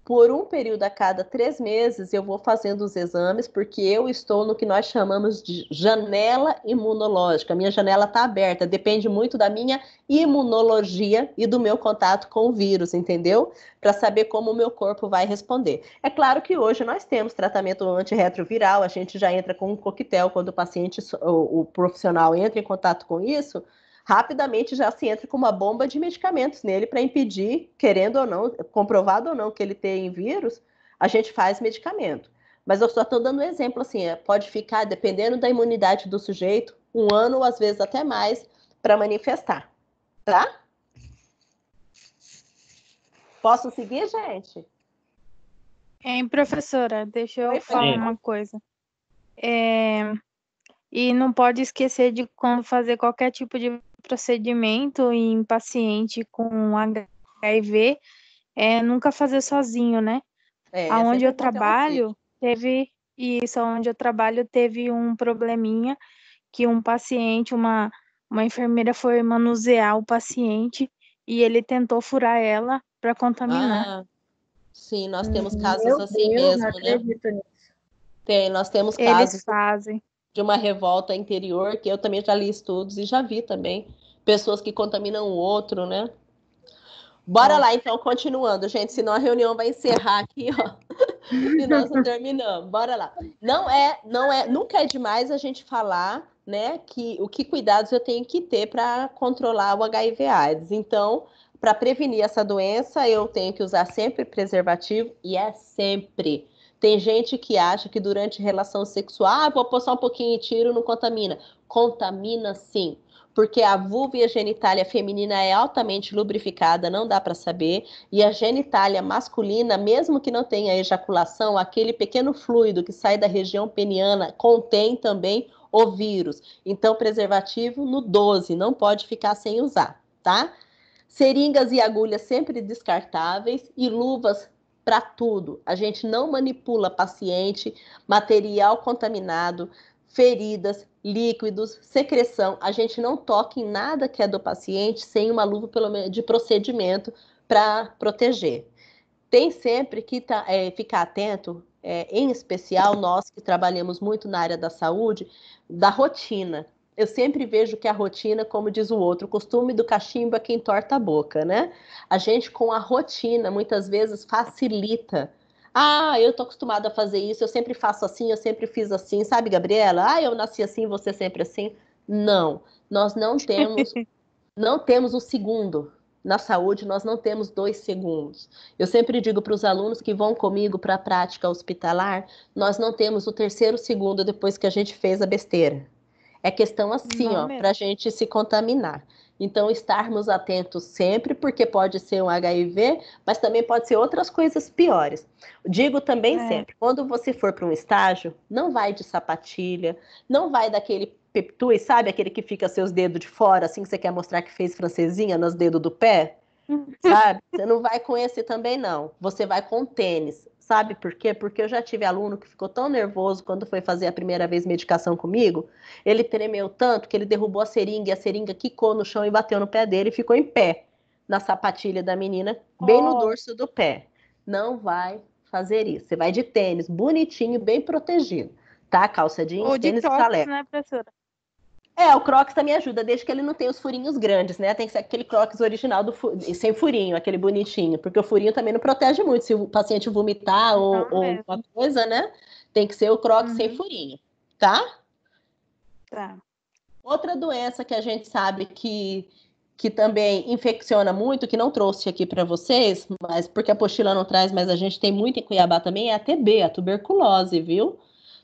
[SPEAKER 1] Por um período a cada 3 meses, eu vou fazendo os exames, porque eu estou no que nós chamamos de janela imunológica. A minha janela está aberta, depende muito da minha imunologia e do meu contato com o vírus, entendeu? Para saber como o meu corpo vai responder. É claro que hoje nós temos tratamento antirretroviral, a gente já entra com um coquetel quando o paciente, o profissional entra em contato com isso, rapidamente já se entra com uma bomba de medicamentos nele para impedir, querendo ou não, comprovado ou não que ele tem vírus, a gente faz medicamento. Mas eu só estou dando um exemplo, assim, pode ficar, dependendo da imunidade do sujeito, 1 ano ou às vezes até mais para manifestar, tá? Posso seguir, gente?
[SPEAKER 8] hein, professora, deixa eu falar uma coisa. E não pode esquecer de quando fazer qualquer tipo de procedimento em paciente com HIV, nunca fazer sozinho, né? Aonde eu trabalho, teve um probleminha que um paciente, uma enfermeira foi manusear o paciente e ele tentou furar ela para contaminar.
[SPEAKER 1] Sim, nós temos casos
[SPEAKER 6] Meu
[SPEAKER 1] assim
[SPEAKER 6] Deus, não
[SPEAKER 1] mesmo, né?
[SPEAKER 6] acredito nisso.
[SPEAKER 1] Nós temos
[SPEAKER 8] Eles
[SPEAKER 1] casos
[SPEAKER 8] fazem.
[SPEAKER 1] de uma revolta interior, que eu também já li estudos e já vi também pessoas que contaminam o outro, né? Bora lá, então, continuando, gente, senão a reunião vai encerrar aqui, ó, e nós não terminamos. Bora lá. Nunca é demais a gente falar, né, que cuidados eu tenho que ter para controlar o HIV/AIDS. Então, para prevenir essa doença, eu tenho que usar sempre preservativo, e é sempre. Tem gente que acha que durante relação sexual, vou pôr só um pouquinho e tiro, não contamina. Contamina sim, porque a vulva e a genitália feminina é altamente lubrificada, não dá para saber, e a genitália masculina, mesmo que não tenha ejaculação, aquele pequeno fluido que sai da região peniana contém também o vírus. Então, preservativo no 12, não pode ficar sem usar, tá? Seringas e agulhas sempre descartáveis e luvas para tudo. A gente não manipula paciente, material contaminado, feridas, líquidos, secreção. A gente não toca em nada que é do paciente sem uma luva pelo menos de procedimento para proteger. Tem sempre que ficar atento, em especial nós que trabalhamos muito na área da saúde, da rotina. Eu sempre vejo que a rotina, como diz o outro, o costume do cachimbo é quem torta a boca, né? A gente com a rotina, muitas vezes, facilita. Eu tô acostumada a fazer isso, eu sempre faço assim, eu sempre fiz assim, sabe, Gabriela? Eu nasci assim, você sempre assim. Não, nós não temos o segundo. Na saúde, nós não temos 2 segundos. Eu sempre digo para os alunos que vão comigo para a prática hospitalar, nós não temos o 3º segundo depois que a gente fez a besteira. É questão assim, para a gente se contaminar. Então, estarmos atentos sempre, porque pode ser um HIV, mas também pode ser outras coisas piores. Digo também sempre, quando você for para um estágio, não vai de sapatilha, não vai daquele peptui, sabe? Aquele que fica seus dedos de fora, assim que você quer mostrar que fez francesinha nos dedos do pé, sabe? Você não vai com esse também, não. Você vai com tênis. Sabe por quê? Porque eu já tive aluno que ficou tão nervoso quando foi fazer a primeira vez medicação comigo, ele tremeu tanto que ele derrubou a seringa e a seringa quicou no chão e bateu no pé dele e ficou em pé na sapatilha da menina, bem no dorso do pé. Não vai fazer isso. Você vai de tênis, bonitinho, bem protegido, tá? Calça jeans,
[SPEAKER 8] Ou de
[SPEAKER 1] tênis e
[SPEAKER 8] Crocs,
[SPEAKER 1] chalé.
[SPEAKER 8] né, professora?
[SPEAKER 1] O Crocs também ajuda, desde que ele não tenha os furinhos grandes, né? Tem que ser aquele Crocs original sem furinho, aquele bonitinho, porque o furinho também não protege muito. Se o paciente vomitar ou alguma coisa, né? Tem que ser o Crocs sem furinho, tá?
[SPEAKER 8] Tá.
[SPEAKER 1] Outra doença que a gente sabe que também infecciona muito, que não trouxe aqui para vocês, mas porque a apostila não traz, mas a gente tem muito em Cuiabá também, é a TB, a tuberculose, viu?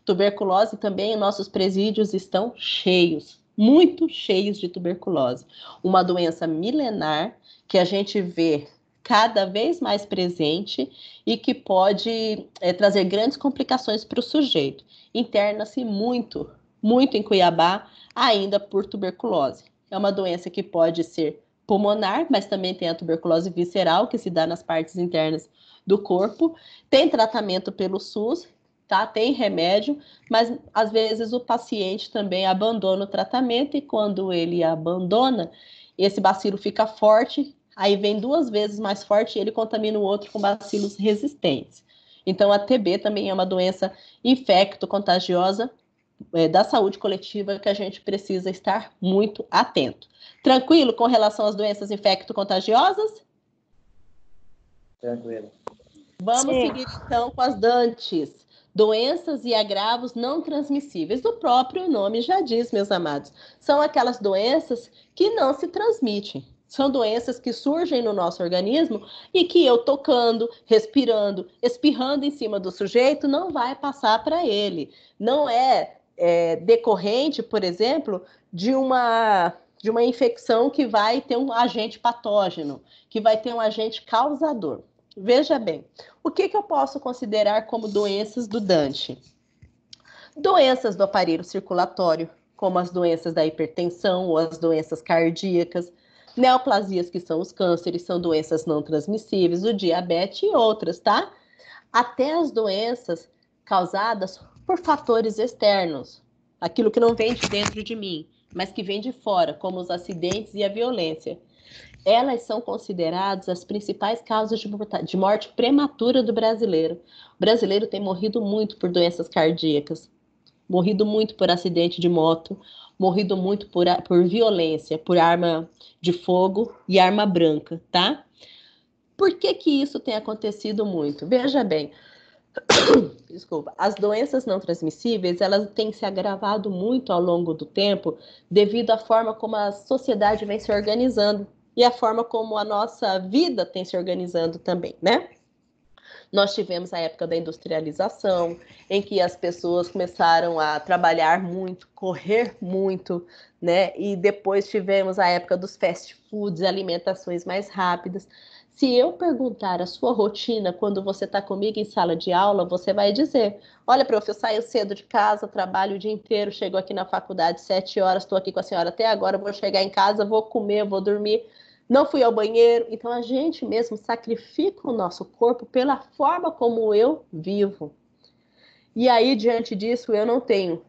[SPEAKER 1] Tuberculose também, nossos presídios estão cheios, muito cheios de tuberculose. Uma doença milenar que a gente vê cada vez mais presente e que pode trazer grandes complicações para o sujeito. Interna-se muito em Cuiabá, ainda por tuberculose. É uma doença que pode ser pulmonar, mas também tem a tuberculose visceral, que se dá nas partes internas do corpo. Tem tratamento pelo SUS, tá? Tem remédio, mas às vezes o paciente também abandona o tratamento e quando ele abandona, esse bacilo fica forte, aí vem 2 vezes mais forte e ele contamina o outro com bacilos resistentes. Então a TB também é uma doença infecto-contagiosa da saúde coletiva que a gente precisa estar muito atento. Tranquilo com relação às doenças infecto-contagiosas?
[SPEAKER 7] Tranquilo.
[SPEAKER 1] Vamos seguir então com as DANTES. Doenças e agravos não transmissíveis. O próprio nome já diz, meus amados. São aquelas doenças que não se transmitem. São doenças que surgem no nosso organismo e que eu tocando, respirando, espirrando em cima do sujeito não vai passar para ele. Não é decorrente, por exemplo, de uma infecção que vai ter um agente patógeno, que vai ter um agente causador. Veja bem, o que eu posso considerar como doenças do Dante? Doenças do aparelho circulatório, como as doenças da hipertensão ou as doenças cardíacas, neoplasias, que são os cânceres, são doenças não transmissíveis, o diabetes e outras, tá? Até as doenças causadas por fatores externos, aquilo que não vem de dentro de mim, mas que vem de fora, como os acidentes e a violência. Elas são consideradas as principais causas de morte prematura do brasileiro. O brasileiro tem morrido muito por doenças cardíacas, morrido muito por acidente de moto, morrido muito por violência, por arma de fogo e arma branca, tá? Por que isso tem acontecido muito? Veja bem, desculpa, as doenças não transmissíveis, elas têm se agravado muito ao longo do tempo devido à forma como a sociedade vem se organizando e a forma como a nossa vida tem se organizando também, né? Nós tivemos a época da industrialização, em que as pessoas começaram a trabalhar muito, correr muito, né? E depois tivemos a época dos fast foods, alimentações mais rápidas. Se eu perguntar a sua rotina quando você está comigo em sala de aula, você vai dizer: olha, prof, eu saio cedo de casa, trabalho o dia inteiro, chego aqui na faculdade 7 horas, estou aqui com a senhora até agora, vou chegar em casa, vou comer, vou dormir, não fui ao banheiro. Então, a gente mesmo sacrifica o nosso corpo pela forma como eu vivo. E aí, diante disso, eu não tenho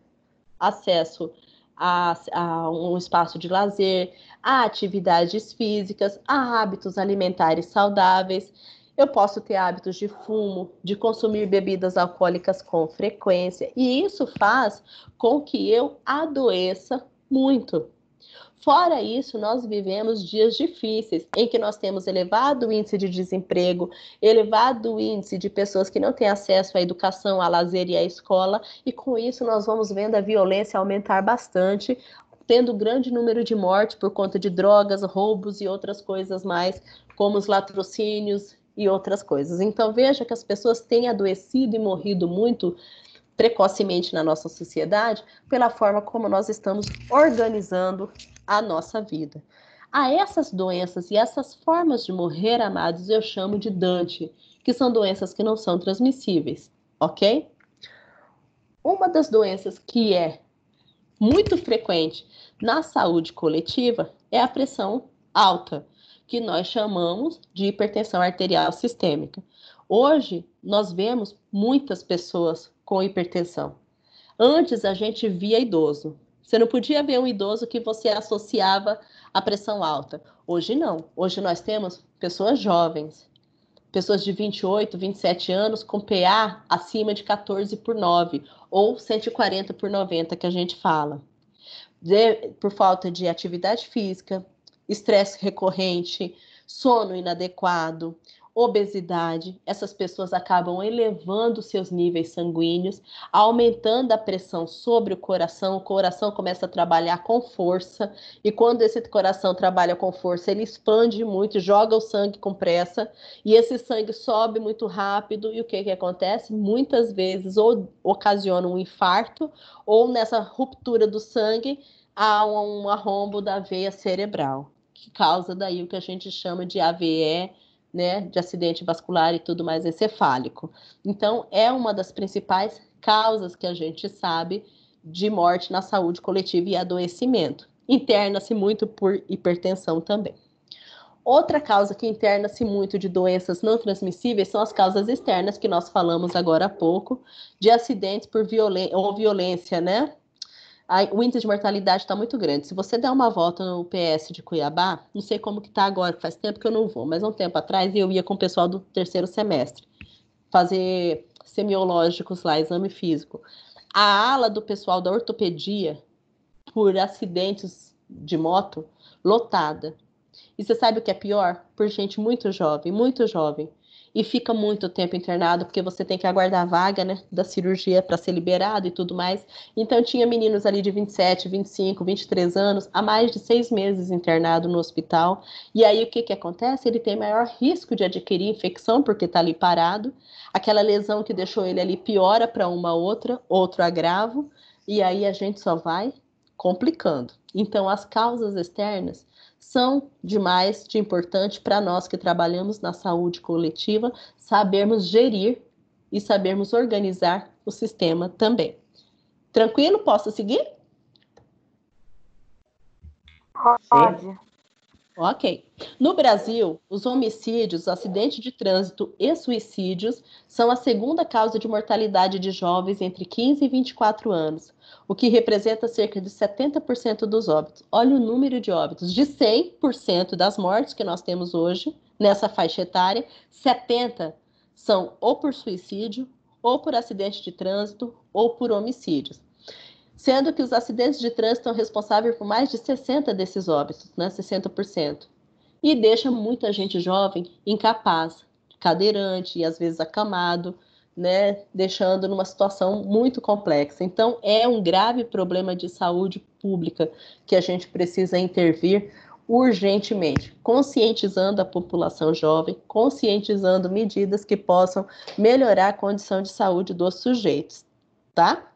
[SPEAKER 1] acesso a um espaço de lazer, a atividades físicas, a hábitos alimentares saudáveis. Eu posso ter hábitos de fumo, de consumir bebidas alcoólicas com frequência, e isso faz com que eu adoeça muito. Fora isso, nós vivemos dias difíceis, em que nós temos elevado índice de desemprego, elevado índice de pessoas que não têm acesso à educação, à lazer e à escola, e com isso nós vamos vendo a violência aumentar bastante, tendo grande número de mortes por conta de drogas, roubos e outras coisas mais, como os latrocínios e outras coisas. Então veja que as pessoas têm adoecido e morrido muito precocemente na nossa sociedade pela forma como nós estamos organizando a nossa vida. A essas doenças e essas formas de morrer, amados, eu chamo de DANTE, que são doenças que não são transmissíveis, ok? Uma das doenças que é muito frequente na saúde coletiva é a pressão alta, que nós chamamos de hipertensão arterial sistêmica. Hoje, nós vemos muitas pessoas com hipertensão. Antes, a gente via idoso. Você não podia ver um idoso que você associava à pressão alta. Hoje, não. Hoje, nós temos pessoas jovens, pessoas de 28, 27 anos com PA acima de 14/9 ou 140/90, que a gente fala. Por falta de atividade física, estresse recorrente, sono inadequado, obesidade, essas pessoas acabam elevando seus níveis sanguíneos, aumentando a pressão sobre o coração começa a trabalhar com força, e quando esse coração trabalha com força, ele expande muito, joga o sangue com pressa, e esse sangue sobe muito rápido, e o que acontece? Muitas vezes, ou ocasiona um infarto, ou nessa ruptura do sangue, há um arrombo da veia cerebral, que causa daí o que a gente chama de AVE, né, de acidente vascular e tudo mais encefálico. Então, é uma das principais causas que a gente sabe de morte na saúde coletiva e adoecimento. Interna-se muito por hipertensão também. Outra causa que interna-se muito de doenças não transmissíveis são as causas externas, que nós falamos agora há pouco, de acidentes por violência, né? O índice de mortalidade está muito grande. Se você der uma volta no PS de Cuiabá, não sei como que está agora, faz tempo que eu não vou, mas um tempo atrás eu ia com o pessoal do 3º semestre fazer semiológicos lá, exame físico. A ala do pessoal da ortopedia, por acidentes de moto, lotada. E você sabe o que é pior? Por gente muito jovem, e fica muito tempo internado, porque você tem que aguardar a vaga, né, da cirurgia para ser liberado e tudo mais. Então, tinha meninos ali de 27, 25, 23 anos, há mais de 6 meses internado no hospital. E aí, o que acontece? Ele tem maior risco de adquirir infecção, porque está ali parado. Aquela lesão que deixou ele ali piora para uma outra, outro agravo, e aí a gente só vai complicando. Então, as causas externas são demais de importante para nós que trabalhamos na saúde coletiva, sabermos gerir e sabermos organizar o sistema também. Tranquilo? Posso seguir?
[SPEAKER 6] Pode.
[SPEAKER 1] Ok. No Brasil, os homicídios, acidentes de trânsito e suicídios são a segunda causa de mortalidade de jovens entre 15 e 24 anos, o que representa cerca de 70% dos óbitos. Olha o número de óbitos. De 100% das mortes que nós temos hoje, nessa faixa etária, 70% são ou por suicídio, ou por acidente de trânsito, ou por homicídios. Sendo que os acidentes de trânsito são responsáveis por mais de 60% desses óbitos, né? 60%. E deixa muita gente jovem incapaz, cadeirante e às vezes acamado, né? Deixando numa situação muito complexa. Então, é um grave problema de saúde pública que a gente precisa intervir urgentemente, conscientizando a população jovem, conscientizando medidas que possam melhorar a condição de saúde dos sujeitos, tá?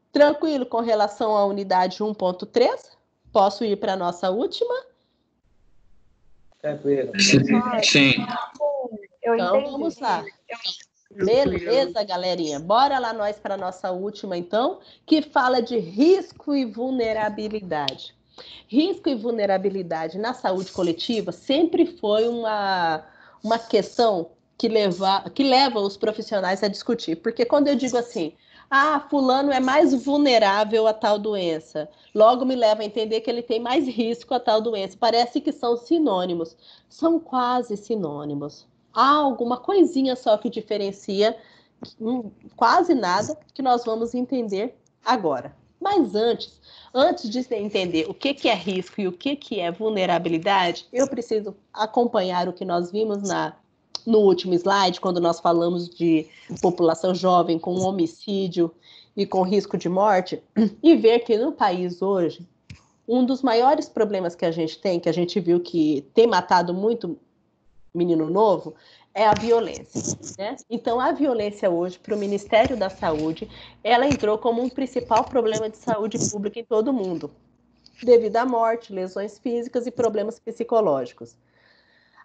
[SPEAKER 1] Tranquilo com relação à unidade 1.3? Posso ir para a nossa última?
[SPEAKER 7] Tranquilo.
[SPEAKER 5] Sim.
[SPEAKER 1] Então, vamos lá. Beleza, galerinha? Bora lá nós para a nossa última, então, que fala de risco e vulnerabilidade. Risco e vulnerabilidade na saúde coletiva sempre foi uma questão que leva os profissionais a discutir. Porque quando eu digo assim, fulano é mais vulnerável a tal doença, logo me leva a entender que ele tem mais risco a tal doença. Parece que são sinônimos. São quase sinônimos. Há alguma coisinha só que diferencia, quase nada, que nós vamos entender agora. Mas antes de entender o que é risco e o que é vulnerabilidade, eu preciso acompanhar o que nós vimos no último slide, quando nós falamos de população jovem com homicídio e com risco de morte, e ver que no país hoje, um dos maiores problemas que a gente viu que tem matado muito menino novo, é a violência, né? Então, a violência hoje, para o Ministério da Saúde, ela entrou como um principal problema de saúde pública em todo o mundo, devido à morte, lesões físicas e problemas psicológicos.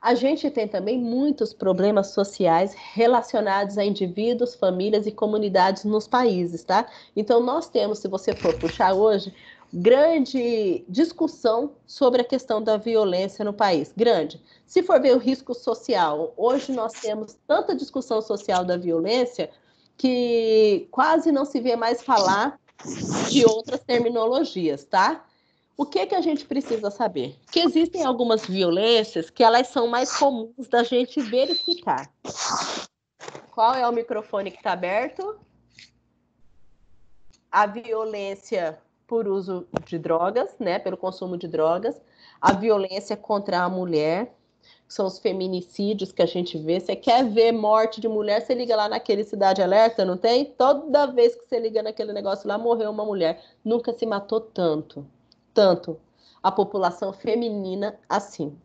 [SPEAKER 1] A gente tem também muitos problemas sociais relacionados a indivíduos, famílias e comunidades nos países, tá? Então, nós temos, se você for puxar hoje, grande discussão sobre a questão da violência no país. Grande. Se for ver o risco social, hoje nós temos tanta discussão social da violência que quase não se vê mais falar de outras terminologias, tá? O que a gente precisa saber? Que existem algumas violências que elas são mais comuns da gente verificar. Qual é o microfone que está aberto? A violência por uso de drogas, né, pelo consumo de drogas, a violência contra a mulher, são os feminicídios que a gente vê. Você quer ver morte de mulher, você liga lá naquele Cidade Alerta, não tem? Toda vez que você liga naquele negócio lá, morreu uma mulher. Nunca se matou tanto a população feminina assim.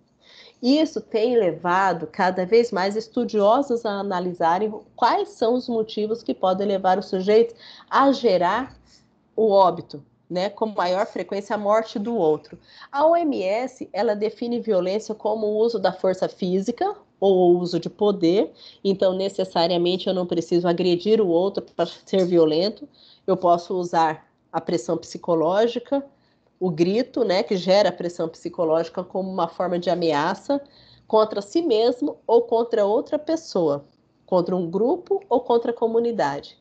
[SPEAKER 1] Isso tem levado cada vez mais estudiosos a analisarem quais são os motivos que podem levar o sujeito a gerar o óbito, né, com maior frequência a morte do outro. A OMS, ela define violência como o uso da força física ou o uso de poder, então necessariamente eu não preciso agredir o outro para ser violento, eu posso usar a pressão psicológica, o grito, né, que gera pressão psicológica como uma forma de ameaça contra si mesmo ou contra outra pessoa, contra um grupo ou contra a comunidade,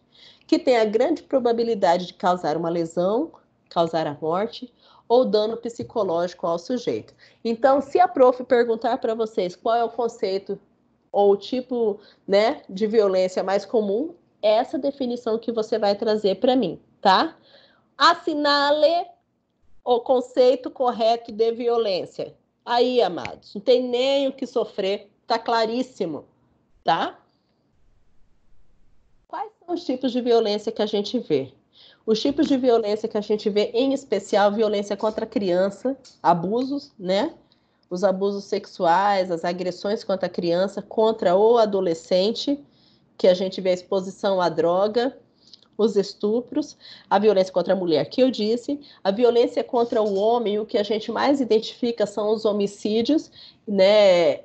[SPEAKER 1] que tem a grande probabilidade de causar uma lesão, causar a morte ou dano psicológico ao sujeito. Então, se a prof perguntar para vocês qual é o conceito ou o tipo, né, de violência mais comum, é essa definição que você vai trazer para mim, tá? Assinale o conceito correto de violência. Aí, amados, não tem nem o que sofrer, tá claríssimo, tá? Quais são os tipos de violência que a gente vê? Os tipos de violência que a gente vê, em especial, violência contra a criança, abusos, né? Os abusos sexuais, as agressões contra a criança, contra o adolescente, que a gente vê a exposição à droga, os estupros, a violência contra a mulher, que eu disse, a violência contra o homem, o que a gente mais identifica são os homicídios, né,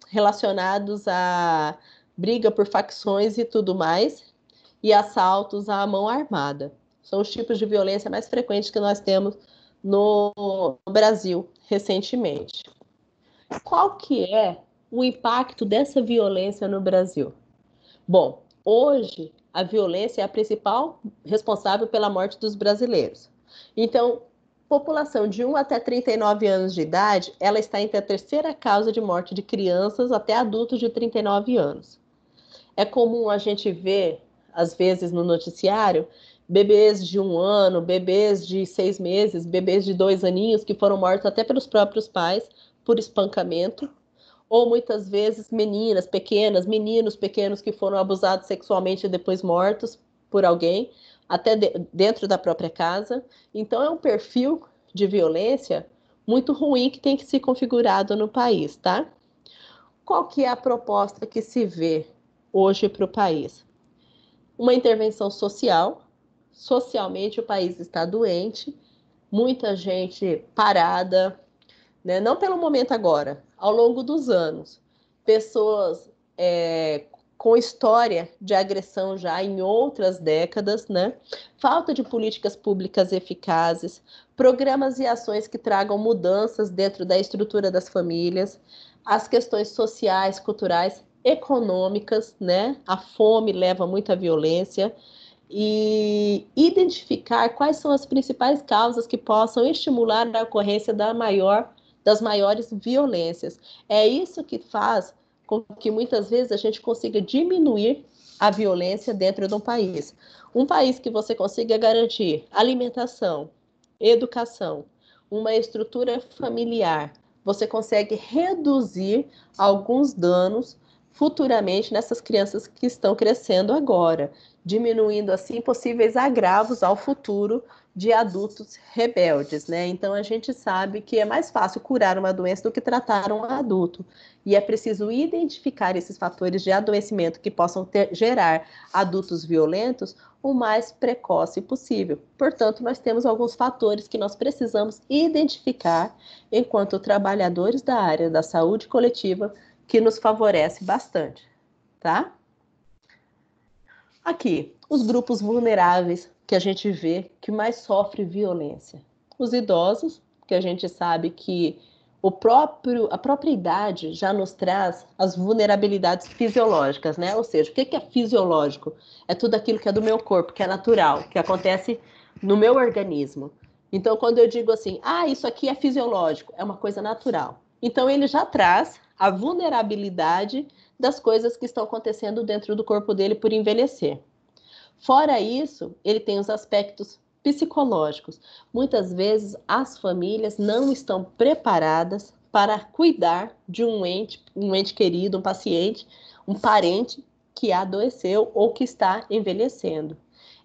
[SPEAKER 1] relacionados a briga por facções e tudo mais, e assaltos à mão armada. São os tipos de violência mais frequentes que nós temos no Brasil recentemente. Qual que é o impacto dessa violência no Brasil? Bom, hoje a violência é a principal responsável pela morte dos brasileiros. Então, população de 1 até 39 anos de idade, ela está entre a terceira causa de morte de crianças até adultos de 39 anos. É comum a gente ver, às vezes no noticiário, bebês de 1 ano, bebês de 6 meses, bebês de 2 aninhos que foram mortos até pelos próprios pais por espancamento, ou muitas vezes meninas pequenas, meninos pequenos que foram abusados sexualmente e depois mortos por alguém, até dentro da própria casa. Então é um perfil de violência muito ruim que tem que ser configurado no país, tá? Qual que é a proposta que se vê hoje para o país? Uma intervenção social. Socialmente o país está doente, muita gente parada, né? Não pelo momento agora, ao longo dos anos. Pessoas com história de agressão já em outras décadas, né? Falta de políticas públicas eficazes, programas e ações que tragam mudanças dentro da estrutura das famílias, as questões sociais, culturais, econômicas, né? A fome leva muita violência, e identificar quais são as principais causas que possam estimular a ocorrência das maiores violências. É isso que faz com que muitas vezes a gente consiga diminuir a violência dentro de um país. Um país que você consiga garantir alimentação, educação, uma estrutura familiar, você consegue reduzir alguns danos futuramente nessas crianças que estão crescendo agora, diminuindo assim possíveis agravos ao futuro de adultos rebeldes, né? Então a gente sabe que é mais fácil curar uma doença do que tratar um adulto, e é preciso identificar esses fatores de adoecimento que possam gerar adultos violentos o mais precoce possível. Portanto, nós temos alguns fatores que nós precisamos identificar enquanto trabalhadores da área da saúde coletiva, que nos favorece bastante, tá? Aqui, os grupos vulneráveis que a gente vê que mais sofre violência? Os idosos, que a gente sabe que a própria idade já nos traz as vulnerabilidades fisiológicas, né? Ou seja, o que é fisiológico? É tudo aquilo que é do meu corpo, que é natural, que acontece no meu organismo. Então, quando eu digo assim, isso aqui é fisiológico, é uma coisa natural. Então, ele já traz a vulnerabilidade das coisas que estão acontecendo dentro do corpo dele por envelhecer. Fora isso, ele tem os aspectos psicológicos. Muitas vezes, as famílias não estão preparadas para cuidar de um ente querido, um paciente, um parente que adoeceu ou que está envelhecendo.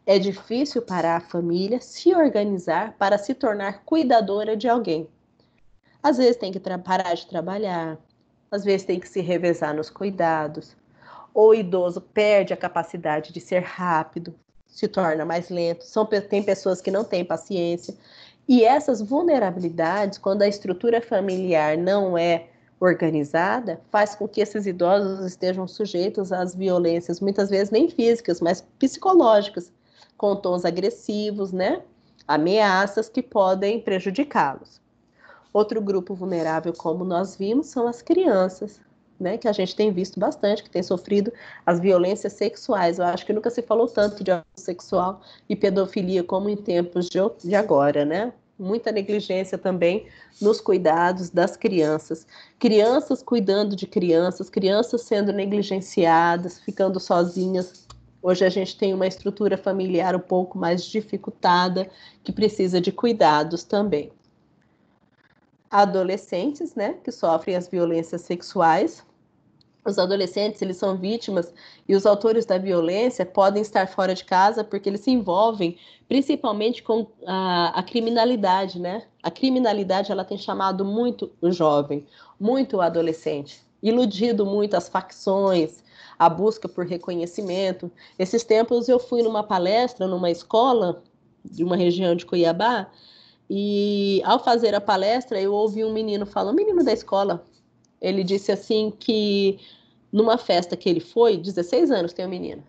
[SPEAKER 1] É difícil para a família se organizar para se tornar cuidadora de alguém. Às vezes tem que parar de trabalhar, às vezes tem que se revezar nos cuidados, ou o idoso perde a capacidade de ser rápido, se torna mais lento, tem pessoas que não têm paciência, e essas vulnerabilidades, quando a estrutura familiar não é organizada, faz com que esses idosos estejam sujeitos às violências, muitas vezes nem físicas, mas psicológicas, com tons agressivos, né? Ameaças que podem prejudicá-los. Outro grupo vulnerável, como nós vimos, são as crianças, né? Que a gente tem visto bastante, que tem sofrido as violências sexuais. Eu acho que nunca se falou tanto de abuso sexual e pedofilia como em tempos de agora, né? Muita negligência também nos cuidados das crianças. Crianças cuidando de crianças, crianças sendo negligenciadas, ficando sozinhas. Hoje a gente tem uma estrutura familiar um pouco mais dificultada, que precisa de cuidados também. Adolescentes, né, que sofrem as violências sexuais. Os adolescentes, eles são vítimas e os autores da violência podem estar fora de casa porque eles se envolvem principalmente com a criminalidade, né? A criminalidade, ela tem chamado muito o jovem, muito o adolescente, iludido muito as facções, a busca por reconhecimento. Esses tempos eu fui numa palestra, numa escola de uma região de Cuiabá, e ao fazer a palestra eu ouvi um menino falando, um menino da escola, ele disse assim que numa festa que ele foi, 16 anos tem um menino,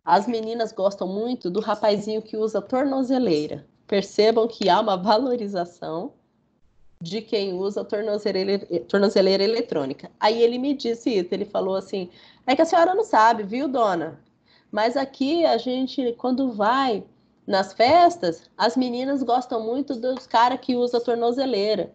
[SPEAKER 1] as meninas gostam muito do rapazinho que usa tornozeleira. Percebam que há uma valorização de quem usa tornozeleira eletrônica. Aí ele me disse isso, ele falou assim, é que a senhora não sabe, viu, dona? Mas aqui a gente, quando vai nas festas, as meninas gostam muito dos caras que usam tornozeleira.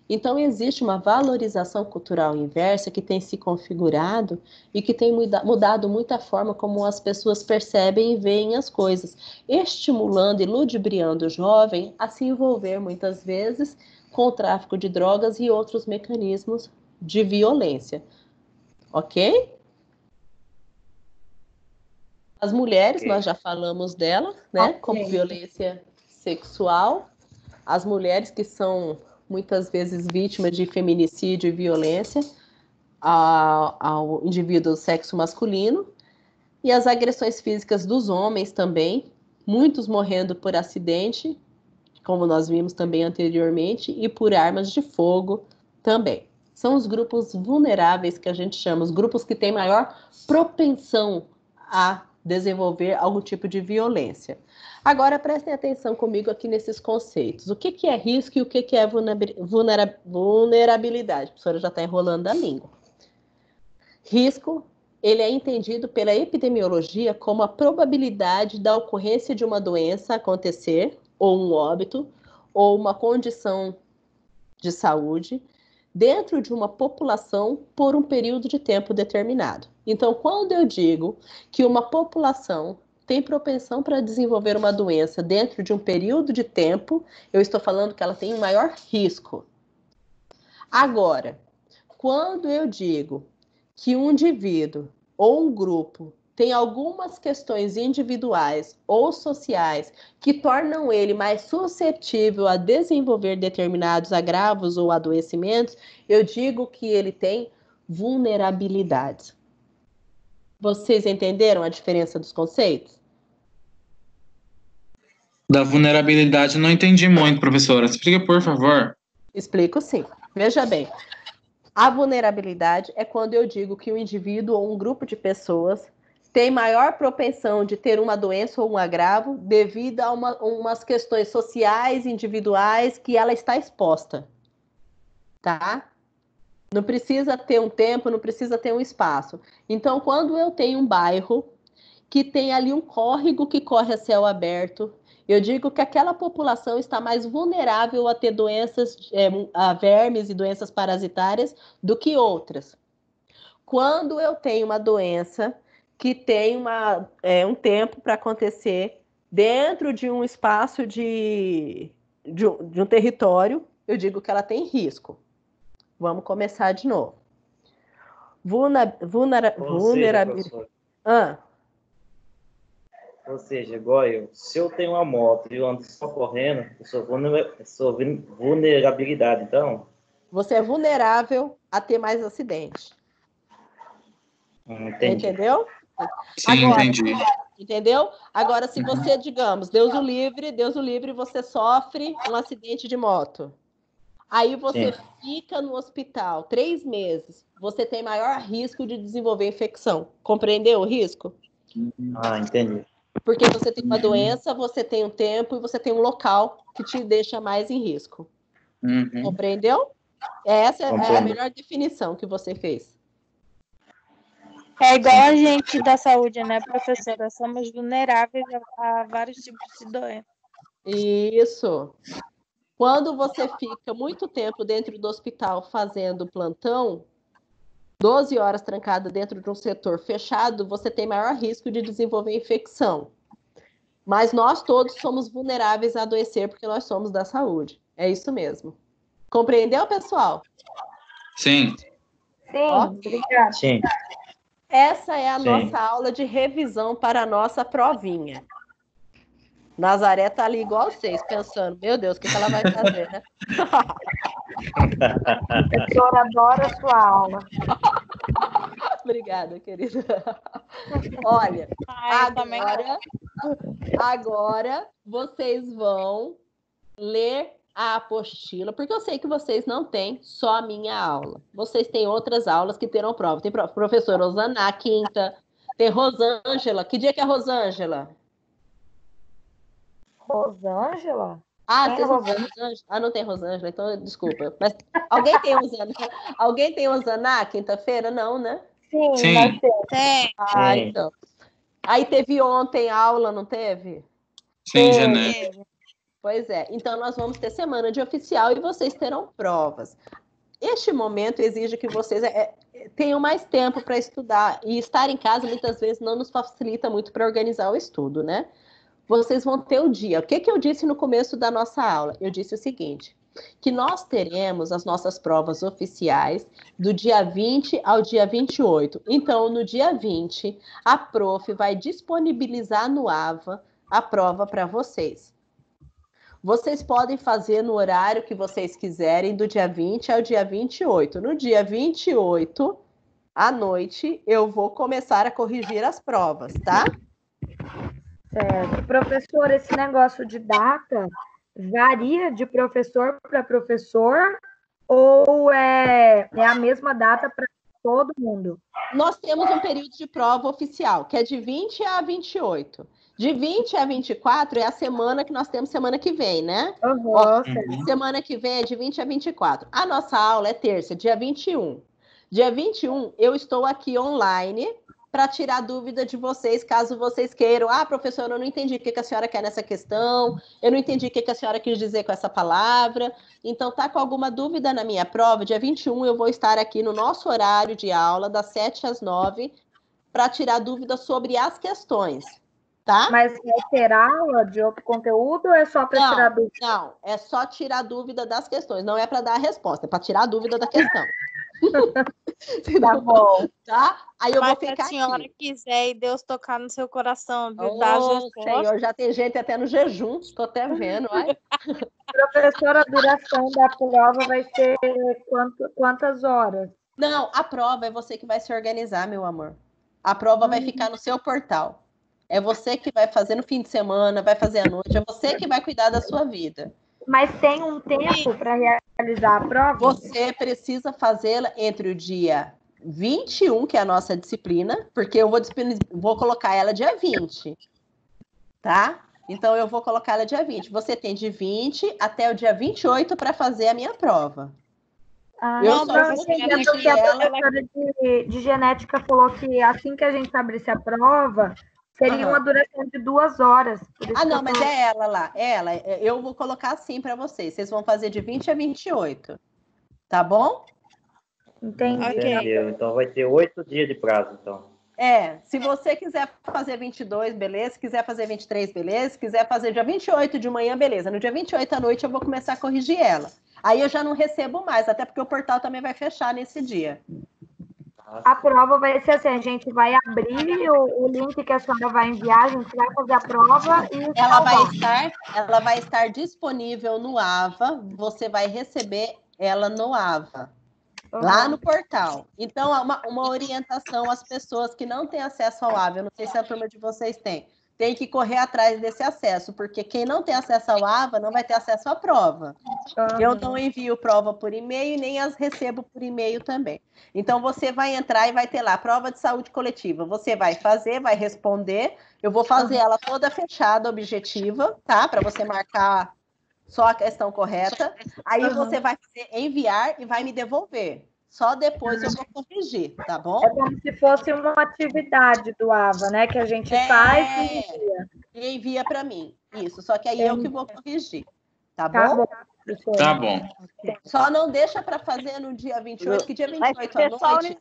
[SPEAKER 1] Então, existe uma valorização cultural inversa que tem se configurado e que tem mudado muito a forma como as pessoas percebem e veem as coisas, estimulando e ludibriando o jovem a se envolver, muitas vezes, com o tráfico de drogas e outros mecanismos de violência. Ok? As mulheres, nós já falamos dela, né? Como violência sexual. As mulheres que são muitas vezes vítimas de feminicídio e violência ao indivíduo do sexo masculino, e as agressões físicas dos homens também, muitos morrendo por acidente, como nós vimos também anteriormente, e por armas de fogo também. São os grupos vulneráveis que a gente chama, os grupos que têm maior propensão a desenvolver algum tipo de violência. Agora, prestem atenção comigo aqui nesses conceitos. O que é risco e o que é vulnerabilidade? A professora já está enrolando a língua. Risco, ele é entendido pela epidemiologia como a probabilidade da ocorrência de uma doença acontecer, ou um óbito, ou uma condição de saúde, dentro de uma população por um período de tempo determinado. Então, quando eu digo que uma população tem propensão para desenvolver uma doença dentro de um período de tempo, eu estou falando que ela tem um maior risco. Agora, quando eu digo que um indivíduo ou um grupo tem algumas questões individuais ou sociais que tornam ele mais suscetível a desenvolver determinados agravos ou adoecimentos, eu digo que ele tem vulnerabilidades. Vocês entenderam a diferença dos conceitos?
[SPEAKER 5] Da vulnerabilidade não entendi muito, professora. Explica, por favor.
[SPEAKER 1] Explico sim. Veja bem, a vulnerabilidade é quando eu digo que o indivíduo ou um grupo de pessoas tem maior propensão de ter uma doença ou um agravo devido a umas questões sociais, individuais, que ela está exposta, tá? Não precisa ter um tempo, não precisa ter um espaço. Então, quando eu tenho um bairro que tem ali um córrego que corre a céu aberto, eu digo que aquela população está mais vulnerável a ter doenças, a vermes e doenças parasitárias do que outras. Quando eu tenho uma doença que tem um tempo para acontecer dentro de um espaço de um território, eu digo que ela tem risco. Vamos começar de novo. Vulnerabilidade.
[SPEAKER 9] Ou seja, igual eu, se eu tenho uma moto e eu ando só correndo, eu sou vulnerabilidade, então?
[SPEAKER 1] Você é vulnerável a ter mais acidente.
[SPEAKER 9] Entendi.
[SPEAKER 1] Entendeu?
[SPEAKER 5] Sim,
[SPEAKER 1] agora,
[SPEAKER 5] entendi.
[SPEAKER 1] Entendeu? Agora, se você, digamos, Deus o livre, você sofre um acidente de moto. Aí você fica no hospital 3 meses. Você tem maior risco de desenvolver infecção. Compreendeu o risco?
[SPEAKER 9] Entendi.
[SPEAKER 1] Porque você tem uma doença, você tem um tempo e você tem um local que te deixa mais em risco. Compreendeu? Essa é a melhor definição que você fez.
[SPEAKER 8] É igual a gente da saúde, né, professora? Somos vulneráveis a vários tipos de doença.
[SPEAKER 1] Isso. Quando você fica muito tempo dentro do hospital fazendo plantão, 12 horas trancada dentro de um setor fechado, você tem maior risco de desenvolver infecção. Mas nós todos somos vulneráveis a adoecer porque nós somos da saúde. É isso mesmo. Compreendeu, pessoal?
[SPEAKER 5] Sim.
[SPEAKER 6] Sim, obrigada.
[SPEAKER 9] Sim.
[SPEAKER 1] Essa é a nossa aula de revisão para a nossa provinha. Nazaré tá ali igual vocês, pensando, meu Deus, o que ela vai fazer, né?
[SPEAKER 6] A professora adora a sua aula.
[SPEAKER 1] Obrigada, querida. Olha, agora vocês vão ler a apostila, porque eu sei que vocês não têm só a minha aula. Vocês têm outras aulas que terão prova. Tem professora Rosana, quinta. Tem Rosângela. Que dia que é Rosângela?
[SPEAKER 6] Rosângela?
[SPEAKER 1] Vocês não têm Rosângela? Não tem Rosângela, então desculpa. Mas alguém tem Rosana? Alguém tem Rosana quinta-feira? Não, né?
[SPEAKER 6] Sim. Nós temos.
[SPEAKER 1] Então. Aí teve ontem aula, não teve?
[SPEAKER 5] Sim, Janete.
[SPEAKER 1] Pois é. Então nós vamos ter semana de oficial e vocês terão provas. Este momento exige que vocês tenham mais tempo para estudar. E estar em casa, muitas vezes, não nos facilita muito para organizar o estudo, né? Vocês vão ter o dia. O que eu disse no começo da nossa aula? Eu disse o seguinte, que nós teremos as nossas provas oficiais do dia 20 ao dia 28. Então, no dia 20, a prof vai disponibilizar no AVA a prova para vocês. Vocês podem fazer no horário que vocês quiserem, do dia 20 ao dia 28. No dia 28, à noite, eu vou começar a corrigir as provas, tá?
[SPEAKER 6] Certo. Professor, esse negócio de data varia de professor para professor ou é a mesma data para todo mundo?
[SPEAKER 1] Nós temos um período de prova oficial, que é de 20 a 28. De 20 a 24 é a semana que nós temos semana que vem, né? Semana que vem é de 20 a 24. A nossa aula é terça, dia 21. Dia 21, eu estou aqui online para tirar dúvida de vocês, caso vocês queiram. Professora, eu não entendi o que a senhora quer nessa questão, eu não entendi o que a senhora quis dizer com essa palavra. Então, tá com alguma dúvida na minha prova? Dia 21 eu vou estar aqui no nosso horário de aula, das 7 às 9, para tirar dúvidas sobre as questões, tá?
[SPEAKER 6] Mas vai ter aula de outro conteúdo ou é só para tirar dúvida?
[SPEAKER 1] Não, é só tirar dúvida das questões, não é para dar a resposta, é para tirar a dúvida da questão.
[SPEAKER 6] Tá bom.
[SPEAKER 1] Tá? Aí eu vou ficar aqui.
[SPEAKER 8] Se a senhora quiser e Deus tocar no seu coração,
[SPEAKER 1] Senhor, já tem gente até no jejum, tô até vendo.
[SPEAKER 6] Professora, a duração da prova vai ser quantas horas?
[SPEAKER 1] Não, a prova é você que vai se organizar, meu amor. A prova vai ficar no seu portal. É você que vai fazer no fim de semana, vai fazer à noite, é você que vai cuidar da sua vida.
[SPEAKER 6] Mas tem um tempo para realizar a prova?
[SPEAKER 1] Você precisa fazê-la entre o dia 21, que é a nossa disciplina, porque eu vou colocar ela dia 20, tá? Então, eu vou colocar ela dia 20. Você tem de 20 até o dia 28 para fazer a minha prova.
[SPEAKER 6] Eu só vou corrigir ela. A professora de genética falou que assim que a gente abrisse a prova, seria uma duração de 2 horas.
[SPEAKER 1] Não, mas é ela lá. Eu vou colocar assim para vocês. Vocês vão fazer de 20 a 28. Tá bom?
[SPEAKER 6] Entendi.
[SPEAKER 9] Entendeu. Então vai ter 8 dias de prazo, então.
[SPEAKER 1] Se você quiser fazer 22, beleza. Se quiser fazer 23, beleza. Se quiser fazer dia 28 de manhã, beleza. No dia 28 à noite eu vou começar a corrigir ela. Aí eu já não recebo mais, até porque o portal também vai fechar nesse dia.
[SPEAKER 6] A prova vai ser assim, a gente vai abrir o link que a senhora vai enviar, a gente vai fazer a prova e
[SPEAKER 1] ela vai estar disponível no AVA, você vai receber ela no AVA. Lá no portal. Então, uma orientação às pessoas que não têm acesso ao AVA, eu não sei se a turma de vocês tem que correr atrás desse acesso, porque quem não tem acesso ao AVA não vai ter acesso à prova. Eu não envio prova por e-mail, nem as recebo por e-mail também. Então, você vai entrar e vai ter lá, prova de saúde coletiva. Você vai fazer, vai responder, eu vou fazer ela toda fechada, objetiva, tá? Para você marcar só a questão correta. Aí você vai enviar e vai me devolver. Só depois eu vou corrigir, tá bom?
[SPEAKER 6] É como se fosse uma atividade do AVA, né? Que a gente faz
[SPEAKER 1] e envia para mim. Isso, só que aí eu que vou corrigir. Tá bom?
[SPEAKER 6] Tá bom.
[SPEAKER 10] Tá bom.
[SPEAKER 1] Só não deixa para fazer no dia 28, que dia 28 à noite...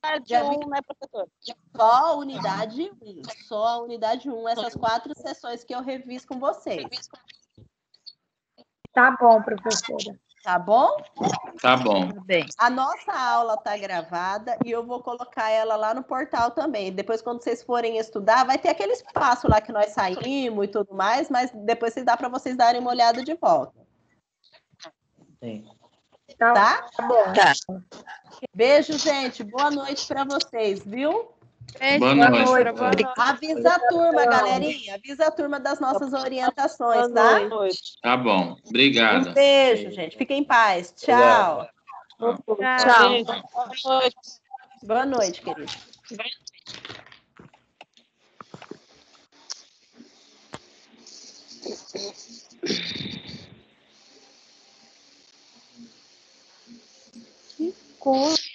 [SPEAKER 2] Unidade 1, né, professor?
[SPEAKER 1] Só a unidade 1. Só a unidade 1. Essas 4 sessões que eu reviso com vocês.
[SPEAKER 6] Tá bom, professora.
[SPEAKER 1] Tá bom?
[SPEAKER 10] Tá bom.
[SPEAKER 1] A nossa aula tá gravada e eu vou colocar ela lá no portal também. Depois, quando vocês forem estudar, vai ter aquele espaço lá que nós saímos e tudo mais, mas depois dá para vocês darem uma olhada de volta.
[SPEAKER 9] Sim.
[SPEAKER 1] Tá?
[SPEAKER 6] Tá bom.
[SPEAKER 2] Tá.
[SPEAKER 1] Beijo, gente. Boa noite para vocês, viu?
[SPEAKER 10] Boa noite.
[SPEAKER 1] Avisa a turma, galerinha. Avisa a turma das nossas orientações, tá?
[SPEAKER 10] Tá bom. Obrigado.
[SPEAKER 1] Um beijo, gente. Fiquem em paz. Tchau.
[SPEAKER 2] Tchau.
[SPEAKER 1] Boa noite, querido.
[SPEAKER 2] Que coisa.